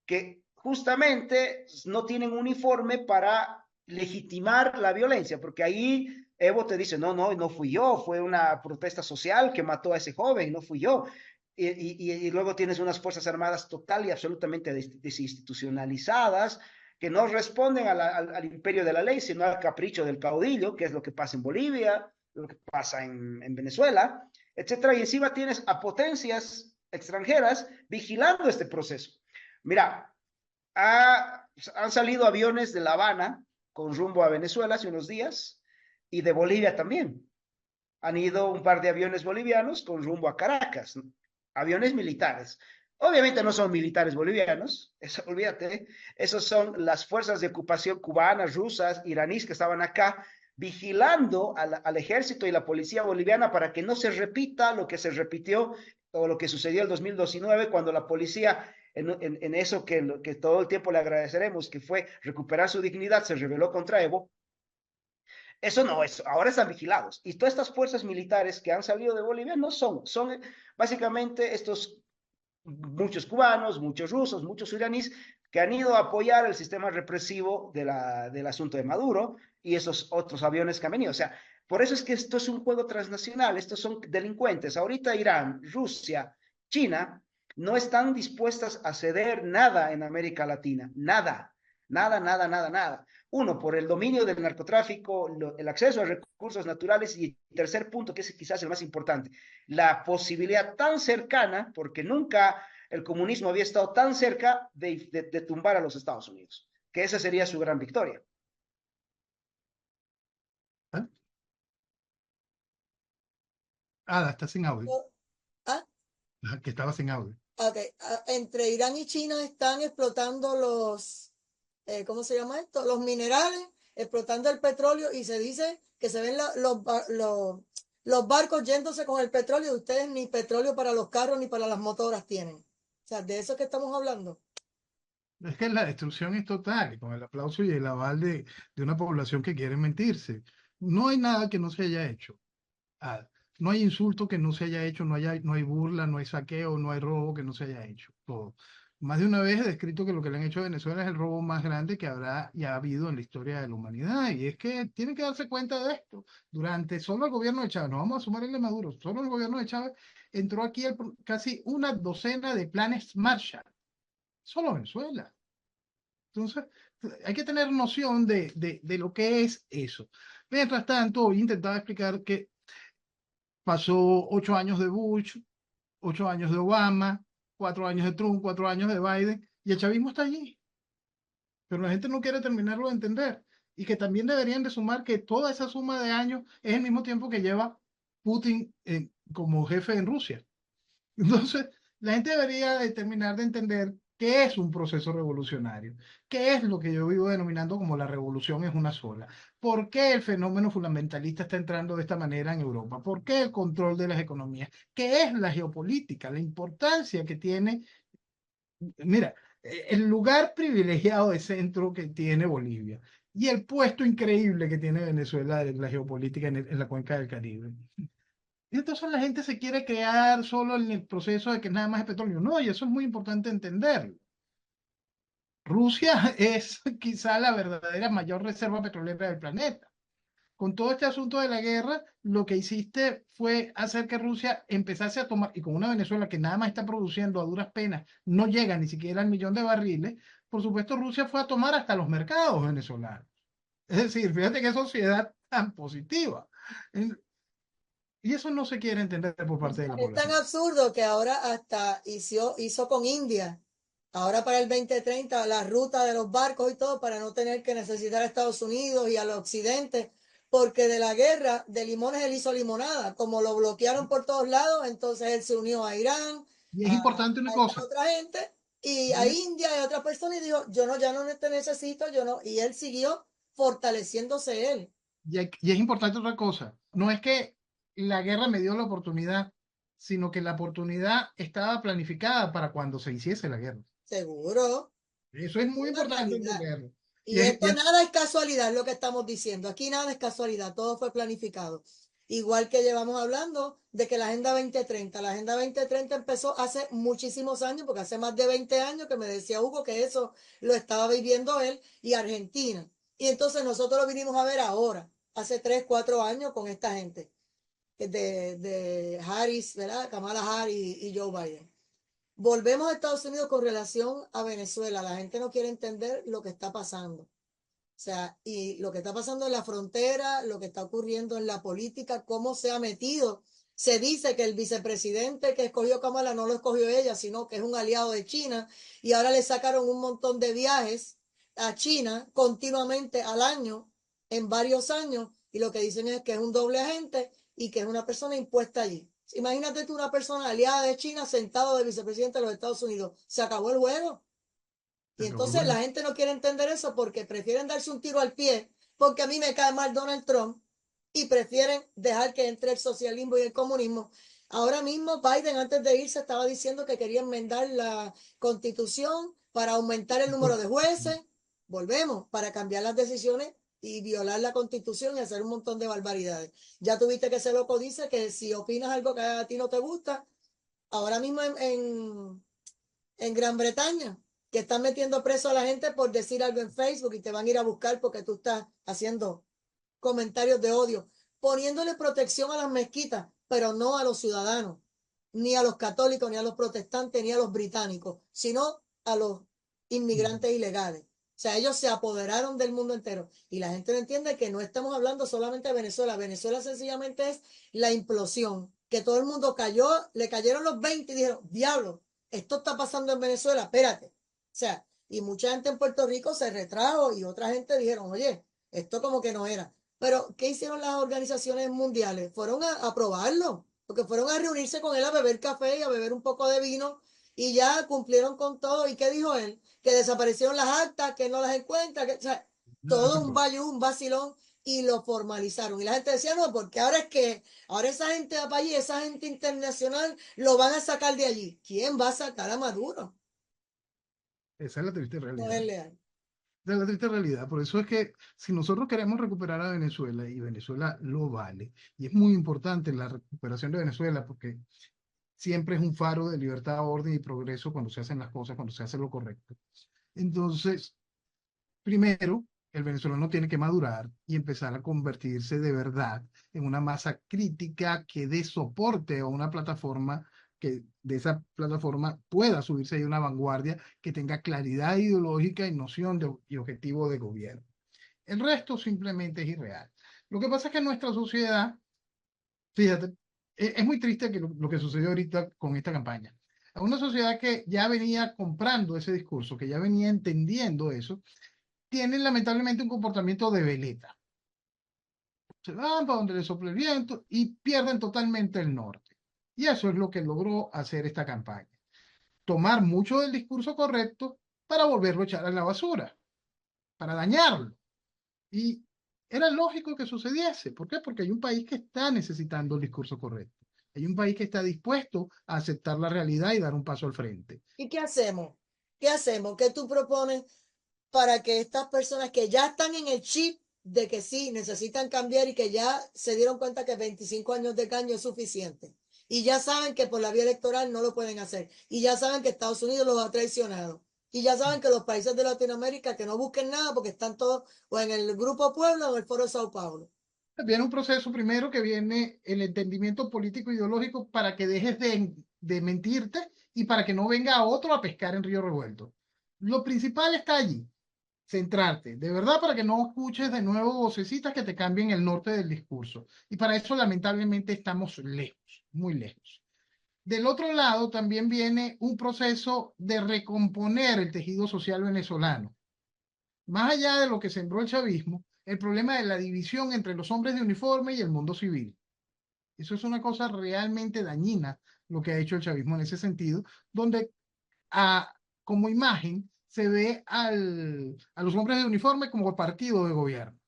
que justamente no tienen uniforme para legitimar la violencia, porque ahí Evo te dice, no, no, no fui yo, fue una protesta social que mató a ese joven, no fui yo. y luego tienes unas Fuerzas Armadas total y absolutamente desinstitucionalizadas, que no responden al imperio de la ley, sino al capricho del caudillo, que es lo que pasa en Bolivia, lo que pasa en Venezuela, etcétera. Y encima tienes a potencias extranjeras vigilando este proceso. Mira, han salido aviones de La Habana con rumbo a Venezuela hace unos días y de Bolivia también. Han ido un par de aviones bolivianos con rumbo a Caracas, ¿no? Aviones militares. Obviamente no son militares bolivianos, eso, olvídate, esos son las fuerzas de ocupación cubanas, rusas, iraníes que estaban acá vigilando al ejército y la policía boliviana para que no se repita lo que se repitió o lo que sucedió en 2019 cuando la policía en eso que todo el tiempo le agradeceremos, que fue recuperar su dignidad, se rebeló contra Evo. Eso no es, ahora están vigilados. Y todas estas fuerzas militares que han salido de Bolivia no son básicamente estos muchos cubanos, muchos rusos, muchos iraníes que han ido a apoyar el sistema represivo del asunto de Maduro y esos otros aviones que han venido. O sea, por eso es que esto es un juego transnacional, estos son delincuentes. Ahorita Irán, Rusia, China no están dispuestas a ceder nada en América Latina, nada, nada, nada, nada, nada. Uno, por el dominio del narcotráfico, el acceso a recursos naturales y el tercer punto, que es quizás el más importante, la posibilidad tan cercana, porque nunca el comunismo había estado tan cerca de tumbar a los Estados Unidos, que esa sería su gran victoria. ¿Ah? Ada, está sin audio. Ah, Que estaba sin audio. ok. Entre Irán y China están explotando ¿cómo se llama esto? Los minerales, explotando el petróleo y se dice que se ven los barcos yéndose con el petróleo y ustedes ni petróleo para los carros ni para las motoras tienen. O sea, de eso es que estamos hablando. Es que la destrucción es total, y con el aplauso y el aval de una población que quiere mentirse. No hay nada que no se haya hecho. Ada. No hay insulto que no se haya hecho, no hay burla, no hay saqueo, no hay robo que no se haya hecho. Todo. Más de una vez he descrito que lo que le han hecho a Venezuela es el robo más grande que habrá y ha habido en la historia de la humanidad. Y es que tienen que darse cuenta de esto. Durante solo el gobierno de Chávez, no vamos a sumar el de Maduro, solo el gobierno de Chávez entró aquí casi una docena de planes Marshall. Solo Venezuela. Entonces, hay que tener noción de lo que es eso. Mientras tanto, intentaba explicar que pasó 8 años de Bush, 8 años de Obama, 4 años de Trump, 4 años de Biden, y el chavismo está allí. Pero la gente no quiere terminarlo de entender. Y que también deberían de sumar que toda esa suma de años es el mismo tiempo que lleva Putin como jefe en Rusia. Entonces, la gente debería de terminar de entender qué es un proceso revolucionario, qué es lo que yo vivo denominando como la revolución es una sola, por qué el fenómeno fundamentalista está entrando de esta manera en Europa, por qué el control de las economías, qué es la geopolítica, la importancia que tiene, mira, el lugar privilegiado de centro que tiene Bolivia y el puesto increíble que tiene Venezuela en la geopolítica en la cuenca del Caribe. Y entonces la gente se quiere crear solo en el proceso de que nada más es petróleo. No, y eso es muy importante entenderlo. Rusia es quizá la verdadera mayor reserva petrolera del planeta. Con todo este asunto de la guerra, lo que hiciste fue hacer que Rusia empezase a tomar, y con una Venezuela que nada más está produciendo a duras penas, no llega ni siquiera al 1 millón de barriles, por supuesto Rusia fue a tomar hasta los mercados venezolanos. Es decir, fíjate qué sociedad tan positiva. Y eso no se quiere entender por parte de la Es tan población. absurdo que ahora hasta hizo con India, ahora para el 2030, la ruta de los barcos y todo para no tener que necesitar a Estados Unidos y al occidente, porque de la guerra de limones él hizo limonada. Como lo bloquearon por todos lados, entonces él se unió a Irán, Y es importante una a esta cosa, otra gente, y a y India y a otras personas, y dijo, yo no, ya no te necesito, yo no, y él siguió fortaleciéndose él. y es importante otra cosa. No es que la guerra me dio la oportunidad, sino que la oportunidad estaba planificada para cuando se hiciese la guerra. Seguro, Eso es muy una importante realidad. entenderlo. Y Y esto nada es casualidad, es lo que estamos diciendo. Aquí nada es casualidad, todo fue planificado. Igual que llevamos hablando de que la Agenda 2030, la Agenda 2030 empezó hace muchísimos años, porque hace más de 20 años que me decía Hugo que eso lo estaba viviendo él y Argentina. Y entonces nosotros lo vinimos a ver ahora, hace 3, 4 años con esta gente. de Harris, ¿verdad? Kamala Harris y Joe Biden. Volvemos a Estados Unidos con relación a Venezuela. La gente no quiere entender lo que está pasando. O sea, y lo que está pasando en la frontera, lo que está ocurriendo en la política, cómo se ha metido. Se dice que el vicepresidente que escogió Kamala no lo escogió ella, sino que es un aliado de China. Y ahora le sacaron un montón de viajes a China continuamente al año, en varios años. Y lo que dicen es que es un doble agente y que es una persona impuesta allí. Imagínate tú una persona aliada de China sentado de vicepresidente de los Estados Unidos. Se acabó el juego. Y entonces la gente no quiere entender eso porque prefieren darse un tiro al pie, porque a mí me cae mal Donald Trump y prefieren dejar que entre el socialismo y el comunismo. Ahora mismo Biden antes de irse estaba diciendo que quería enmendar la constitución para aumentar el número de jueces. Volvemos, para cambiar las decisiones y violar la constitución y hacer un montón de barbaridades. Ya tuviste que ese loco dice que si opinas algo que a ti no te gusta, ahora mismo en Gran Bretaña, que están metiendo preso a la gente por decir algo en Facebook y te van a ir a buscar porque tú estás haciendo comentarios de odio, poniéndole protección a las mezquitas, pero no a los ciudadanos, ni a los católicos, ni a los protestantes, ni a los británicos, sino a los inmigrantes ilegales. O sea, ellos se apoderaron del mundo entero y la gente no entiende que no estamos hablando solamente de Venezuela. Venezuela sencillamente es la implosión, que todo el mundo cayó, le cayeron los 20 y dijeron, diablo, esto está pasando en Venezuela, espérate. O sea, y mucha gente en Puerto Rico se retrajo y otra gente dijeron, oye, esto como que no era. Pero, ¿qué hicieron las organizaciones mundiales? Fueron a aprobarlo, porque fueron a reunirse con él a beber café y a beber un poco de vino y ya cumplieron con todo. ¿Y qué dijo él? Que desaparecieron las actas, que no las encuentra, que, o sea, todo un bayú, un vacilón y lo formalizaron. Y la gente decía, no, porque ahora es que, ahora esa gente va para allí, esa gente internacional, lo van a sacar de allí. ¿Quién va a sacar a Maduro? Esa es la triste No realidad. es leal. De la triste realidad. Por eso es que si nosotros queremos recuperar a Venezuela, y Venezuela lo vale, y es muy importante la recuperación de Venezuela, porque siempre es un faro de libertad, orden y progreso cuando se hacen las cosas, cuando se hace lo correcto. Entonces, primero, el venezolano tiene que madurar y empezar a convertirse de verdad en una masa crítica que dé soporte a una plataforma que de esa plataforma pueda subirse a una vanguardia que tenga claridad ideológica y noción y objetivo de gobierno. El resto simplemente es irreal. Lo que pasa es que en nuestra sociedad, fíjate, es muy triste que lo que sucedió ahorita con esta campaña. A una sociedad que ya venía comprando ese discurso, que ya venía entendiendo eso, tienen lamentablemente un comportamiento de veleta. Se van para donde les sopla el viento y pierden totalmente el norte. Y eso es lo que logró hacer esta campaña. Tomar mucho del discurso correcto para volverlo a echar a la basura, para dañarlo. Y era lógico que sucediese. ¿Por qué? Porque hay un país que está necesitando el discurso correcto. Hay un país que está dispuesto a aceptar la realidad y dar un paso al frente. ¿Y qué hacemos? ¿Qué hacemos? ¿Qué tú propones para que estas personas que ya están en el chip de que sí necesitan cambiar y que ya se dieron cuenta que 25 años de caño es suficiente? Y ya saben que por la vía electoral no lo pueden hacer. Y ya saben que Estados Unidos los ha traicionado. Y ya saben que los países de Latinoamérica que no busquen nada porque están todos o en el Grupo Puebla o en el Foro de Sao Paulo. Viene un proceso primero que viene el entendimiento político ideológico para que dejes de mentirte y para que no venga otro a pescar en río revuelto. Lo principal está allí, centrarte, de verdad, para que no escuches de nuevo vocecitas que te cambien el norte del discurso. Y para eso lamentablemente estamos lejos, muy lejos. Del otro lado también viene un proceso de recomponer el tejido social venezolano. Más allá de lo que sembró el chavismo, el problema de la división entre los hombres de uniforme y el mundo civil. Eso es una cosa realmente dañina, lo que ha hecho el chavismo en ese sentido, donde como imagen se ve a los hombres de uniforme como partido de gobierno.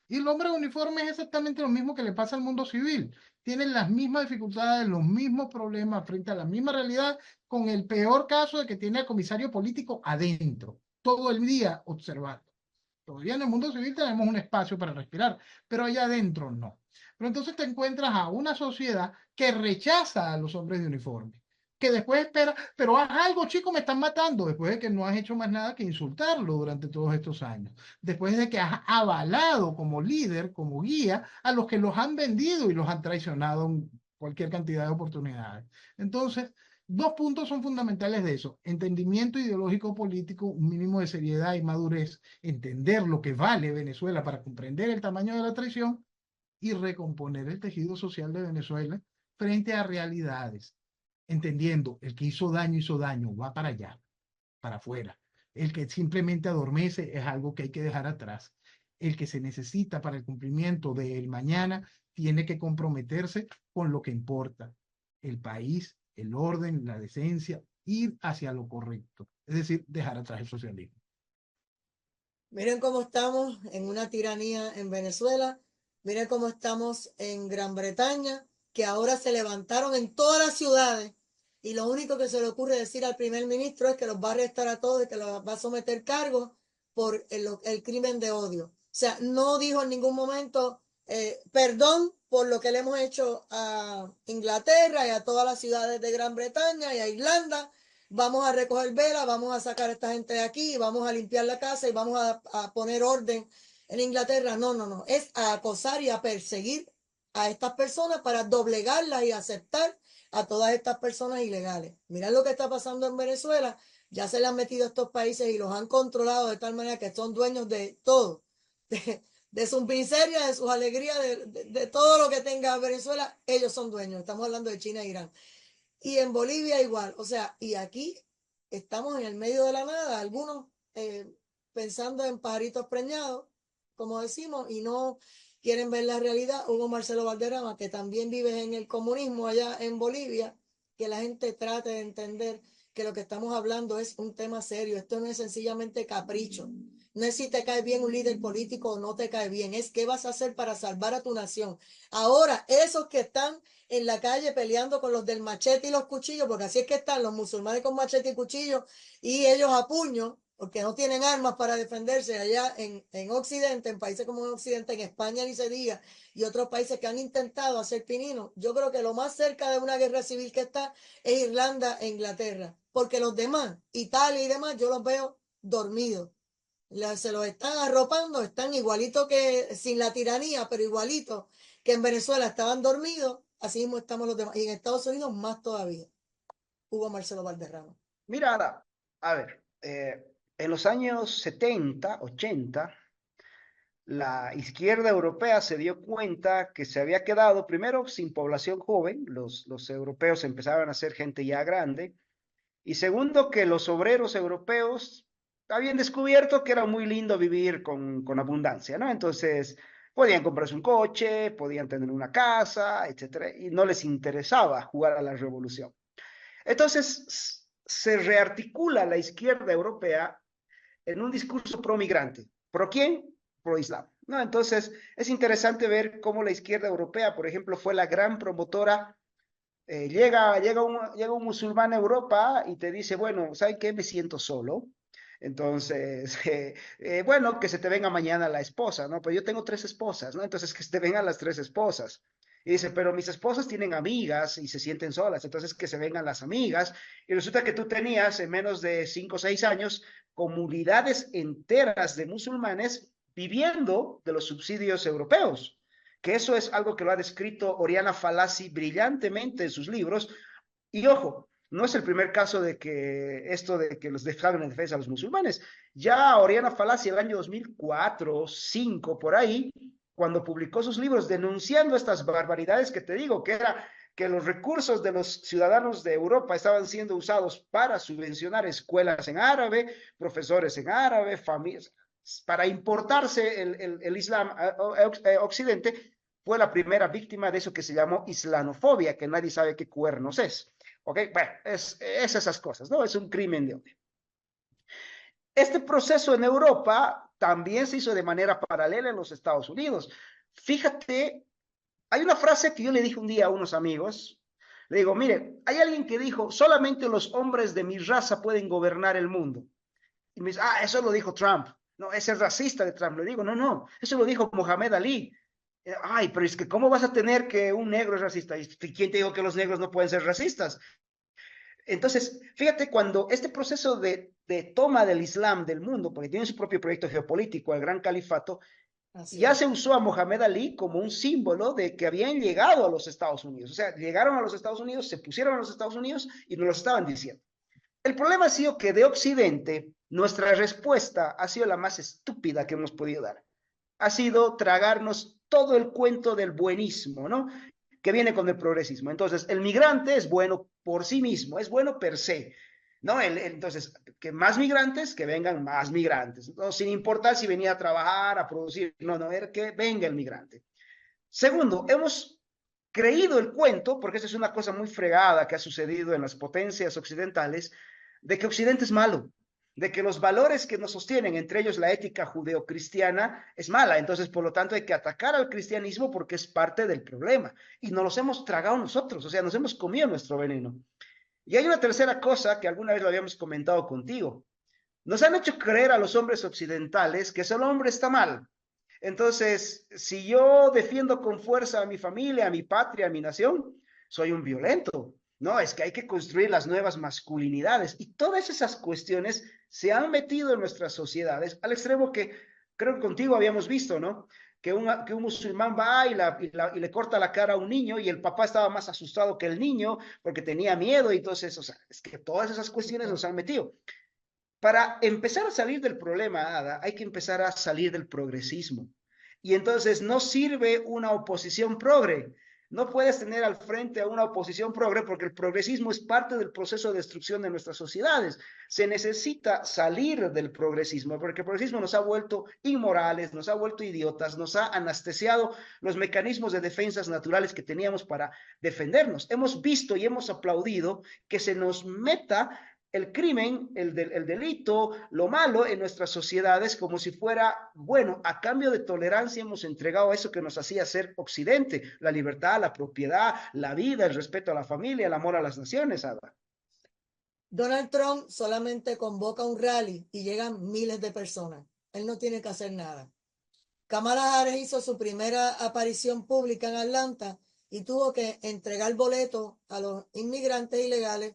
Y el hombre de uniforme es exactamente lo mismo que le pasa al mundo civil. Tienen las mismas dificultades, los mismos problemas frente a la misma realidad, con el peor caso de que tiene al comisario político adentro, todo el día observando. Todavía en el mundo civil tenemos un espacio para respirar, pero allá adentro no. Pero entonces te encuentras a una sociedad que rechaza a los hombres de uniforme. que después espera, pero haz algo, chico, me están matando, después de que no has hecho más nada que insultarlo durante todos estos años, después de que has avalado como líder, como guía, a los que los han vendido y los han traicionado en cualquier cantidad de oportunidades. Entonces, dos puntos son fundamentales de eso: entendimiento ideológico político, un mínimo de seriedad y madurez, entender lo que vale Venezuela para comprender el tamaño de la traición y recomponer el tejido social de Venezuela frente a realidades, entendiendo el que hizo daño, va para allá, para afuera. El que simplemente adormece es algo que hay que dejar atrás. El que se necesita para el cumplimiento del mañana tiene que comprometerse con lo que importa: el país, el orden, la decencia, ir hacia lo correcto, es decir, dejar atrás el socialismo. Miren cómo estamos en una tiranía en Venezuela, miren cómo estamos en Gran Bretaña, que ahora se levantaron en todas las ciudades y lo único que se le ocurre decir al primer ministro es que los va a arrestar a todos y que los va a someter cargos por el crimen de odio. O sea, no dijo en ningún momento perdón por lo que le hemos hecho a Inglaterra y a todas las ciudades de Gran Bretaña y a Irlanda. Vamos a recoger velas, vamos a sacar a esta gente de aquí, vamos a limpiar la casa y vamos a poner orden en Inglaterra. No, no, no. Es a acosar y a perseguir a estas personas para doblegarlas y aceptar a todas estas personas ilegales. Mirad lo que está pasando en Venezuela. Ya se le han metido a estos países y los han controlado de tal manera que son dueños de todo. De sus miserias, de sus alegrías, de todo lo que tenga Venezuela, ellos son dueños. Estamos hablando de China e Irán. Y en Bolivia igual, o sea, y aquí estamos en el medio de la nada, algunos pensando en pajaritos preñados, como decimos, y no quieren ver la realidad. Hugo Marcelo Valderrama, que también vive en el comunismo allá en Bolivia, que la gente trate de entender que lo que estamos hablando es un tema serio. Esto no es sencillamente capricho. No es si te cae bien un líder político o no te cae bien, es qué vas a hacer para salvar a tu nación. Ahora, esos que están en la calle peleando con los del machete y los cuchillos, porque así es que están los musulmanes con machete y cuchillo y ellos a puño, porque no tienen armas para defenderse allá en Occidente, en países como en Occidente, en España ni se diga, y otros países que han intentado hacer pininos. Yo creo que lo más cerca de una guerra civil que está es Irlanda e Inglaterra, porque los demás, Italia y demás, yo los veo dormidos. Se los están arropando, están igualitos que sin la tiranía, pero igualitos que en Venezuela estaban dormidos, así mismo estamos los demás. Y en Estados Unidos más todavía. Hugo Marcelo Valderrama. Mira, Ada, a ver, en los años 70, 80, la izquierda europea se dio cuenta que se había quedado primero sin población joven, los europeos empezaban a ser gente ya grande, y segundo que los obreros europeos habían descubierto que era muy lindo vivir con abundancia, ¿no? Entonces podían comprarse un coche, podían tener una casa, etcétera, y no les interesaba jugar a la revolución. Entonces se rearticula la izquierda europea en un discurso pro-migrante. ¿Pro quién? Pro-islam. ¿No? Entonces, es interesante ver cómo la izquierda europea, por ejemplo, fue la gran promotora. Llega un musulmán a Europa y te dice, bueno, ¿saben qué? Me siento solo. Entonces, bueno, que se te venga mañana la esposa, ¿no? Pero yo tengo 3 esposas, ¿no? Entonces, que se te vengan las 3 esposas. Y dice, pero mis esposas tienen amigas y se sienten solas, entonces que se vengan las amigas. Y resulta que tú tenías en menos de 5 o 6 años comunidades enteras de musulmanes viviendo de los subsidios europeos, que eso es algo que lo ha descrito Oriana Fallaci brillantemente en sus libros. Y ojo, no es el primer caso de que esto de que los dejaron en defensa a los musulmanes. Ya Oriana Fallaci el año 2004, 2005, por ahí, cuando publicó sus libros denunciando estas barbaridades que te digo, que era que los recursos de los ciudadanos de Europa estaban siendo usados para subvencionar escuelas en árabe, profesores en árabe, familias, para importarse el Islam a Occidente, fue la primera víctima de eso que se llamó islamofobia, que nadie sabe qué cuernos es. ¿Ok? Bueno, es esas cosas, ¿no? Es un crimen de odio. Este proceso en Europa también se hizo de manera paralela en los Estados Unidos. Fíjate, hay una frase que yo le dije un día a unos amigos. Le digo, mire, hay alguien que dijo, solamente los hombres de mi raza pueden gobernar el mundo. Y me dice, eso lo dijo Trump. No, ese es racista de Trump. Le digo, no, no, eso lo dijo Mohamed Ali. Ay, pero es que ¿cómo vas a tener que un negro es racista? ¿Y quién te dijo que los negros no pueden ser racistas? Entonces, fíjate, cuando este proceso de toma del Islam del mundo, porque tiene su propio proyecto geopolítico, el Gran Califato, Así ya es. se usó a Mohamed Ali como un símbolo de que habían llegado a los Estados Unidos. O sea, llegaron a los Estados Unidos, se pusieron a los Estados Unidos y nos lo estaban diciendo. El problema ha sido que de Occidente, nuestra respuesta ha sido la más estúpida que hemos podido dar. Ha sido tragarnos todo el cuento del buenismo, ¿no? Que viene con el progresismo. Entonces, el migrante es bueno por sí mismo, es bueno per se, ¿no? Entonces, que más migrantes, que vengan más migrantes, ¿no? Sin importar si venía a trabajar, a producir, no, no, era que venga el migrante. Segundo, hemos creído el cuento, porque esa es una cosa muy fregada que ha sucedido en las potencias occidentales, de que Occidente es malo, de que los valores que nos sostienen, entre ellos la ética judeocristiana, es mala. Entonces, por lo tanto, hay que atacar al cristianismo porque es parte del problema. Y nos los hemos tragado nosotros, o sea, nos hemos comido nuestro veneno. Y hay una tercera cosa que alguna vez lo habíamos comentado contigo. Nos han hecho creer a los hombres occidentales que solo hombre está mal. Entonces, si yo defiendo con fuerza a mi familia, a mi patria, a mi nación, soy un violento. No, es que hay que construir las nuevas masculinidades. Y todas esas cuestiones se han metido en nuestras sociedades al extremo que creo que contigo habíamos visto, ¿no? Que un musulmán va y le corta la cara a un niño y el papá estaba más asustado que el niño porque tenía miedo. Y entonces, o sea, es que todas esas cuestiones nos han metido. Para empezar a salir del problema, Ada, hay que empezar a salir del progresismo. Y entonces no sirve una oposición progre. No puedes tener al frente a una oposición progre porque el progresismo es parte del proceso de destrucción de nuestras sociedades. Se necesita salir del progresismo porque el progresismo nos ha vuelto inmorales, nos ha vuelto idiotas, nos ha anestesiado los mecanismos de defensas naturales que teníamos para defendernos. Hemos visto y hemos aplaudido que se nos meta el crimen, el delito, lo malo en nuestras sociedades como si fuera, bueno, a cambio de tolerancia hemos entregado eso que nos hacía ser Occidente, la libertad, la propiedad, la vida, el respeto a la familia, el amor a las naciones, Ada. Donald Trump solamente convoca un rally y llegan miles de personas. Él no tiene que hacer nada. Kamala Harris hizo su primera aparición pública en Atlanta y tuvo que entregar boletos a los inmigrantes ilegales,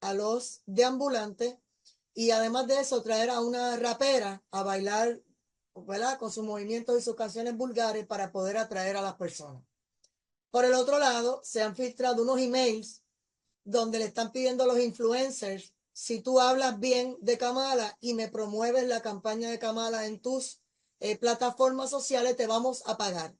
a los deambulantes y además de eso traer a una rapera a bailar, ¿verdad? Con sus movimientos y sus canciones vulgares para poder atraer a las personas. Por el otro lado, se han filtrado unos emails donde le están pidiendo a los influencers, si tú hablas bien de Kamala y me promueves la campaña de Kamala en tus plataformas sociales, te vamos a pagar.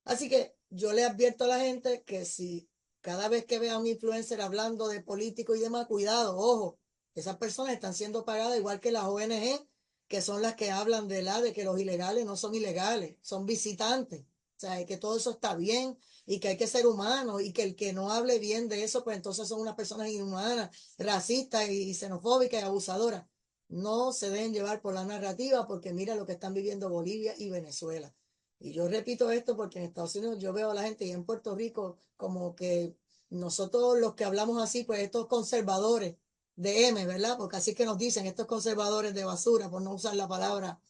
Así que yo le advierto a la gente que si cada vez que vea a un influencer hablando de político y demás, cuidado, ojo, esas personas están siendo pagadas igual que las ONG, que son las que hablan de que los ilegales no son ilegales, son visitantes. O sea, que todo eso está bien y que hay que ser humano y que el que no hable bien de eso, pues entonces son unas personas inhumanas, racistas y xenofóbicas y abusadoras. No se deben llevar por la narrativa porque mira lo que están viviendo Bolivia y Venezuela. Y yo repito esto porque en Estados Unidos yo veo a la gente y en Puerto Rico como que nosotros los que hablamos así, pues estos conservadores de M, ¿verdad? Porque así que nos dicen estos conservadores de basura, por no usar la palabra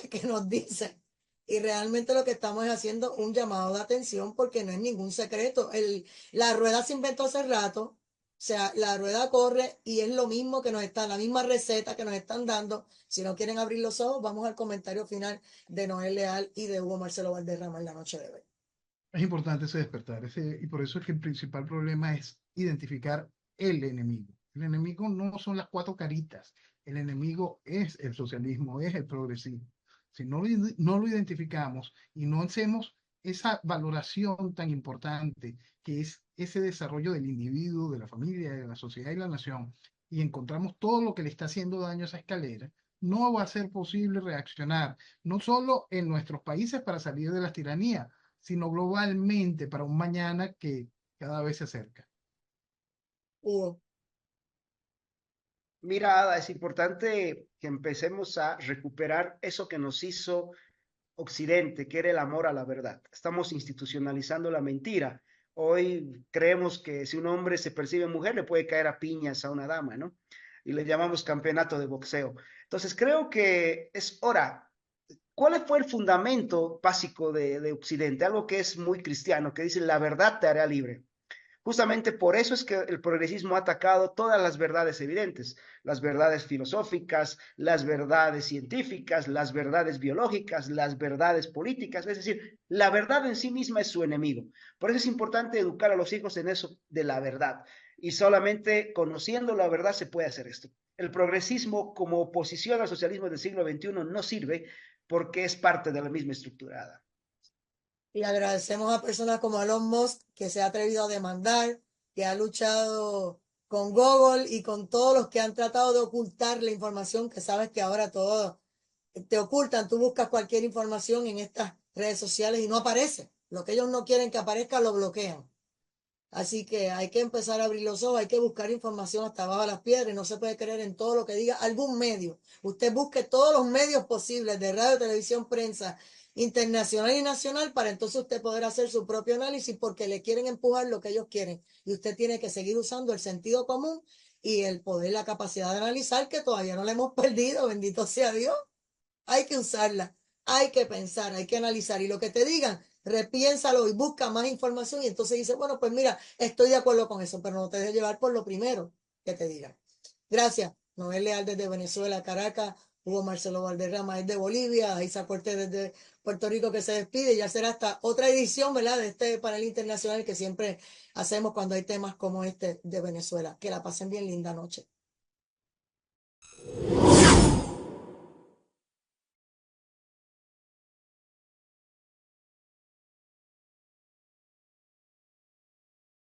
que nos dicen. Y realmente lo que estamos es haciendo un llamado de atención porque no es ningún secreto. La rueda se inventó hace rato, o sea, la rueda corre y es lo mismo que nos están, la misma receta que nos están dando. Si no quieren abrir los ojos, vamos al comentario final de Noel Leal y de Hugo Marcelo Valderrama en la noche de hoy. Es importante ese despertar, y por eso es que el principal problema es identificar el enemigo. El enemigo no son las cuatro caritas, el enemigo es el socialismo, es el progresismo. Si no lo identificamos y no hacemos esa valoración tan importante que es ese desarrollo del individuo, de la familia, de la sociedad y la nación, y encontramos todo lo que le está haciendo daño a esa escalera, no va a ser posible reaccionar, no solo en nuestros países para salir de las tiranías, sino globalmente para un mañana que cada vez se acerca. Hugo. Mira, Ada, es importante que empecemos a recuperar eso que nos hizo Occidente, que era el amor a la verdad. Estamos institucionalizando la mentira. Hoy creemos que si un hombre se percibe mujer, le puede caer a piñas a una dama, ¿no? Y le llamamos campeonato de boxeo. Entonces, creo que es hora. ¿Cuál fue el fundamento básico de Occidente? Algo que es muy cristiano, que dice, la verdad te hará libre. Justamente por eso es que el progresismo ha atacado todas las verdades evidentes, las verdades filosóficas, las verdades científicas, las verdades biológicas, las verdades políticas, es decir, la verdad en sí misma es su enemigo. Por eso es importante educar a los hijos en eso de la verdad. Y solamente conociendo la verdad se puede hacer esto. El progresismo como oposición al socialismo del siglo XXI no sirve porque es parte de la misma estructurada. Y agradecemos a personas como Elon Musk, que se ha atrevido a demandar, que ha luchado con Google y con todos los que han tratado de ocultar la información, que sabes que ahora todo te ocultan. Tú buscas cualquier información en estas redes sociales y no aparece. Lo que ellos no quieren que aparezca lo bloquean. Así que hay que empezar a abrir los ojos, hay que buscar información hasta abajo de las piedras y no se puede creer en todo lo que diga algún medio. Usted busque todos los medios posibles de radio, televisión, prensa, internacional y nacional, para entonces usted poder hacer su propio análisis porque le quieren empujar lo que ellos quieren. Y usted tiene que seguir usando el sentido común y el poder, la capacidad de analizar, que todavía no la hemos perdido, bendito sea Dios. Hay que usarla, hay que pensar, hay que analizar y lo que te digan, repiénsalo y busca más información y entonces dice, bueno, pues mira, estoy de acuerdo con eso, pero no te dejes llevar por lo primero que te digan. Gracias. Noel Leal desde Venezuela, Caracas, Hugo Marcelo Valderrama desde Bolivia, Isa Cortés desde Puerto Rico que se despide. Ya será hasta otra edición, ¿verdad? De este panel internacional que siempre hacemos cuando hay temas como este de Venezuela. Que la pasen bien, linda noche.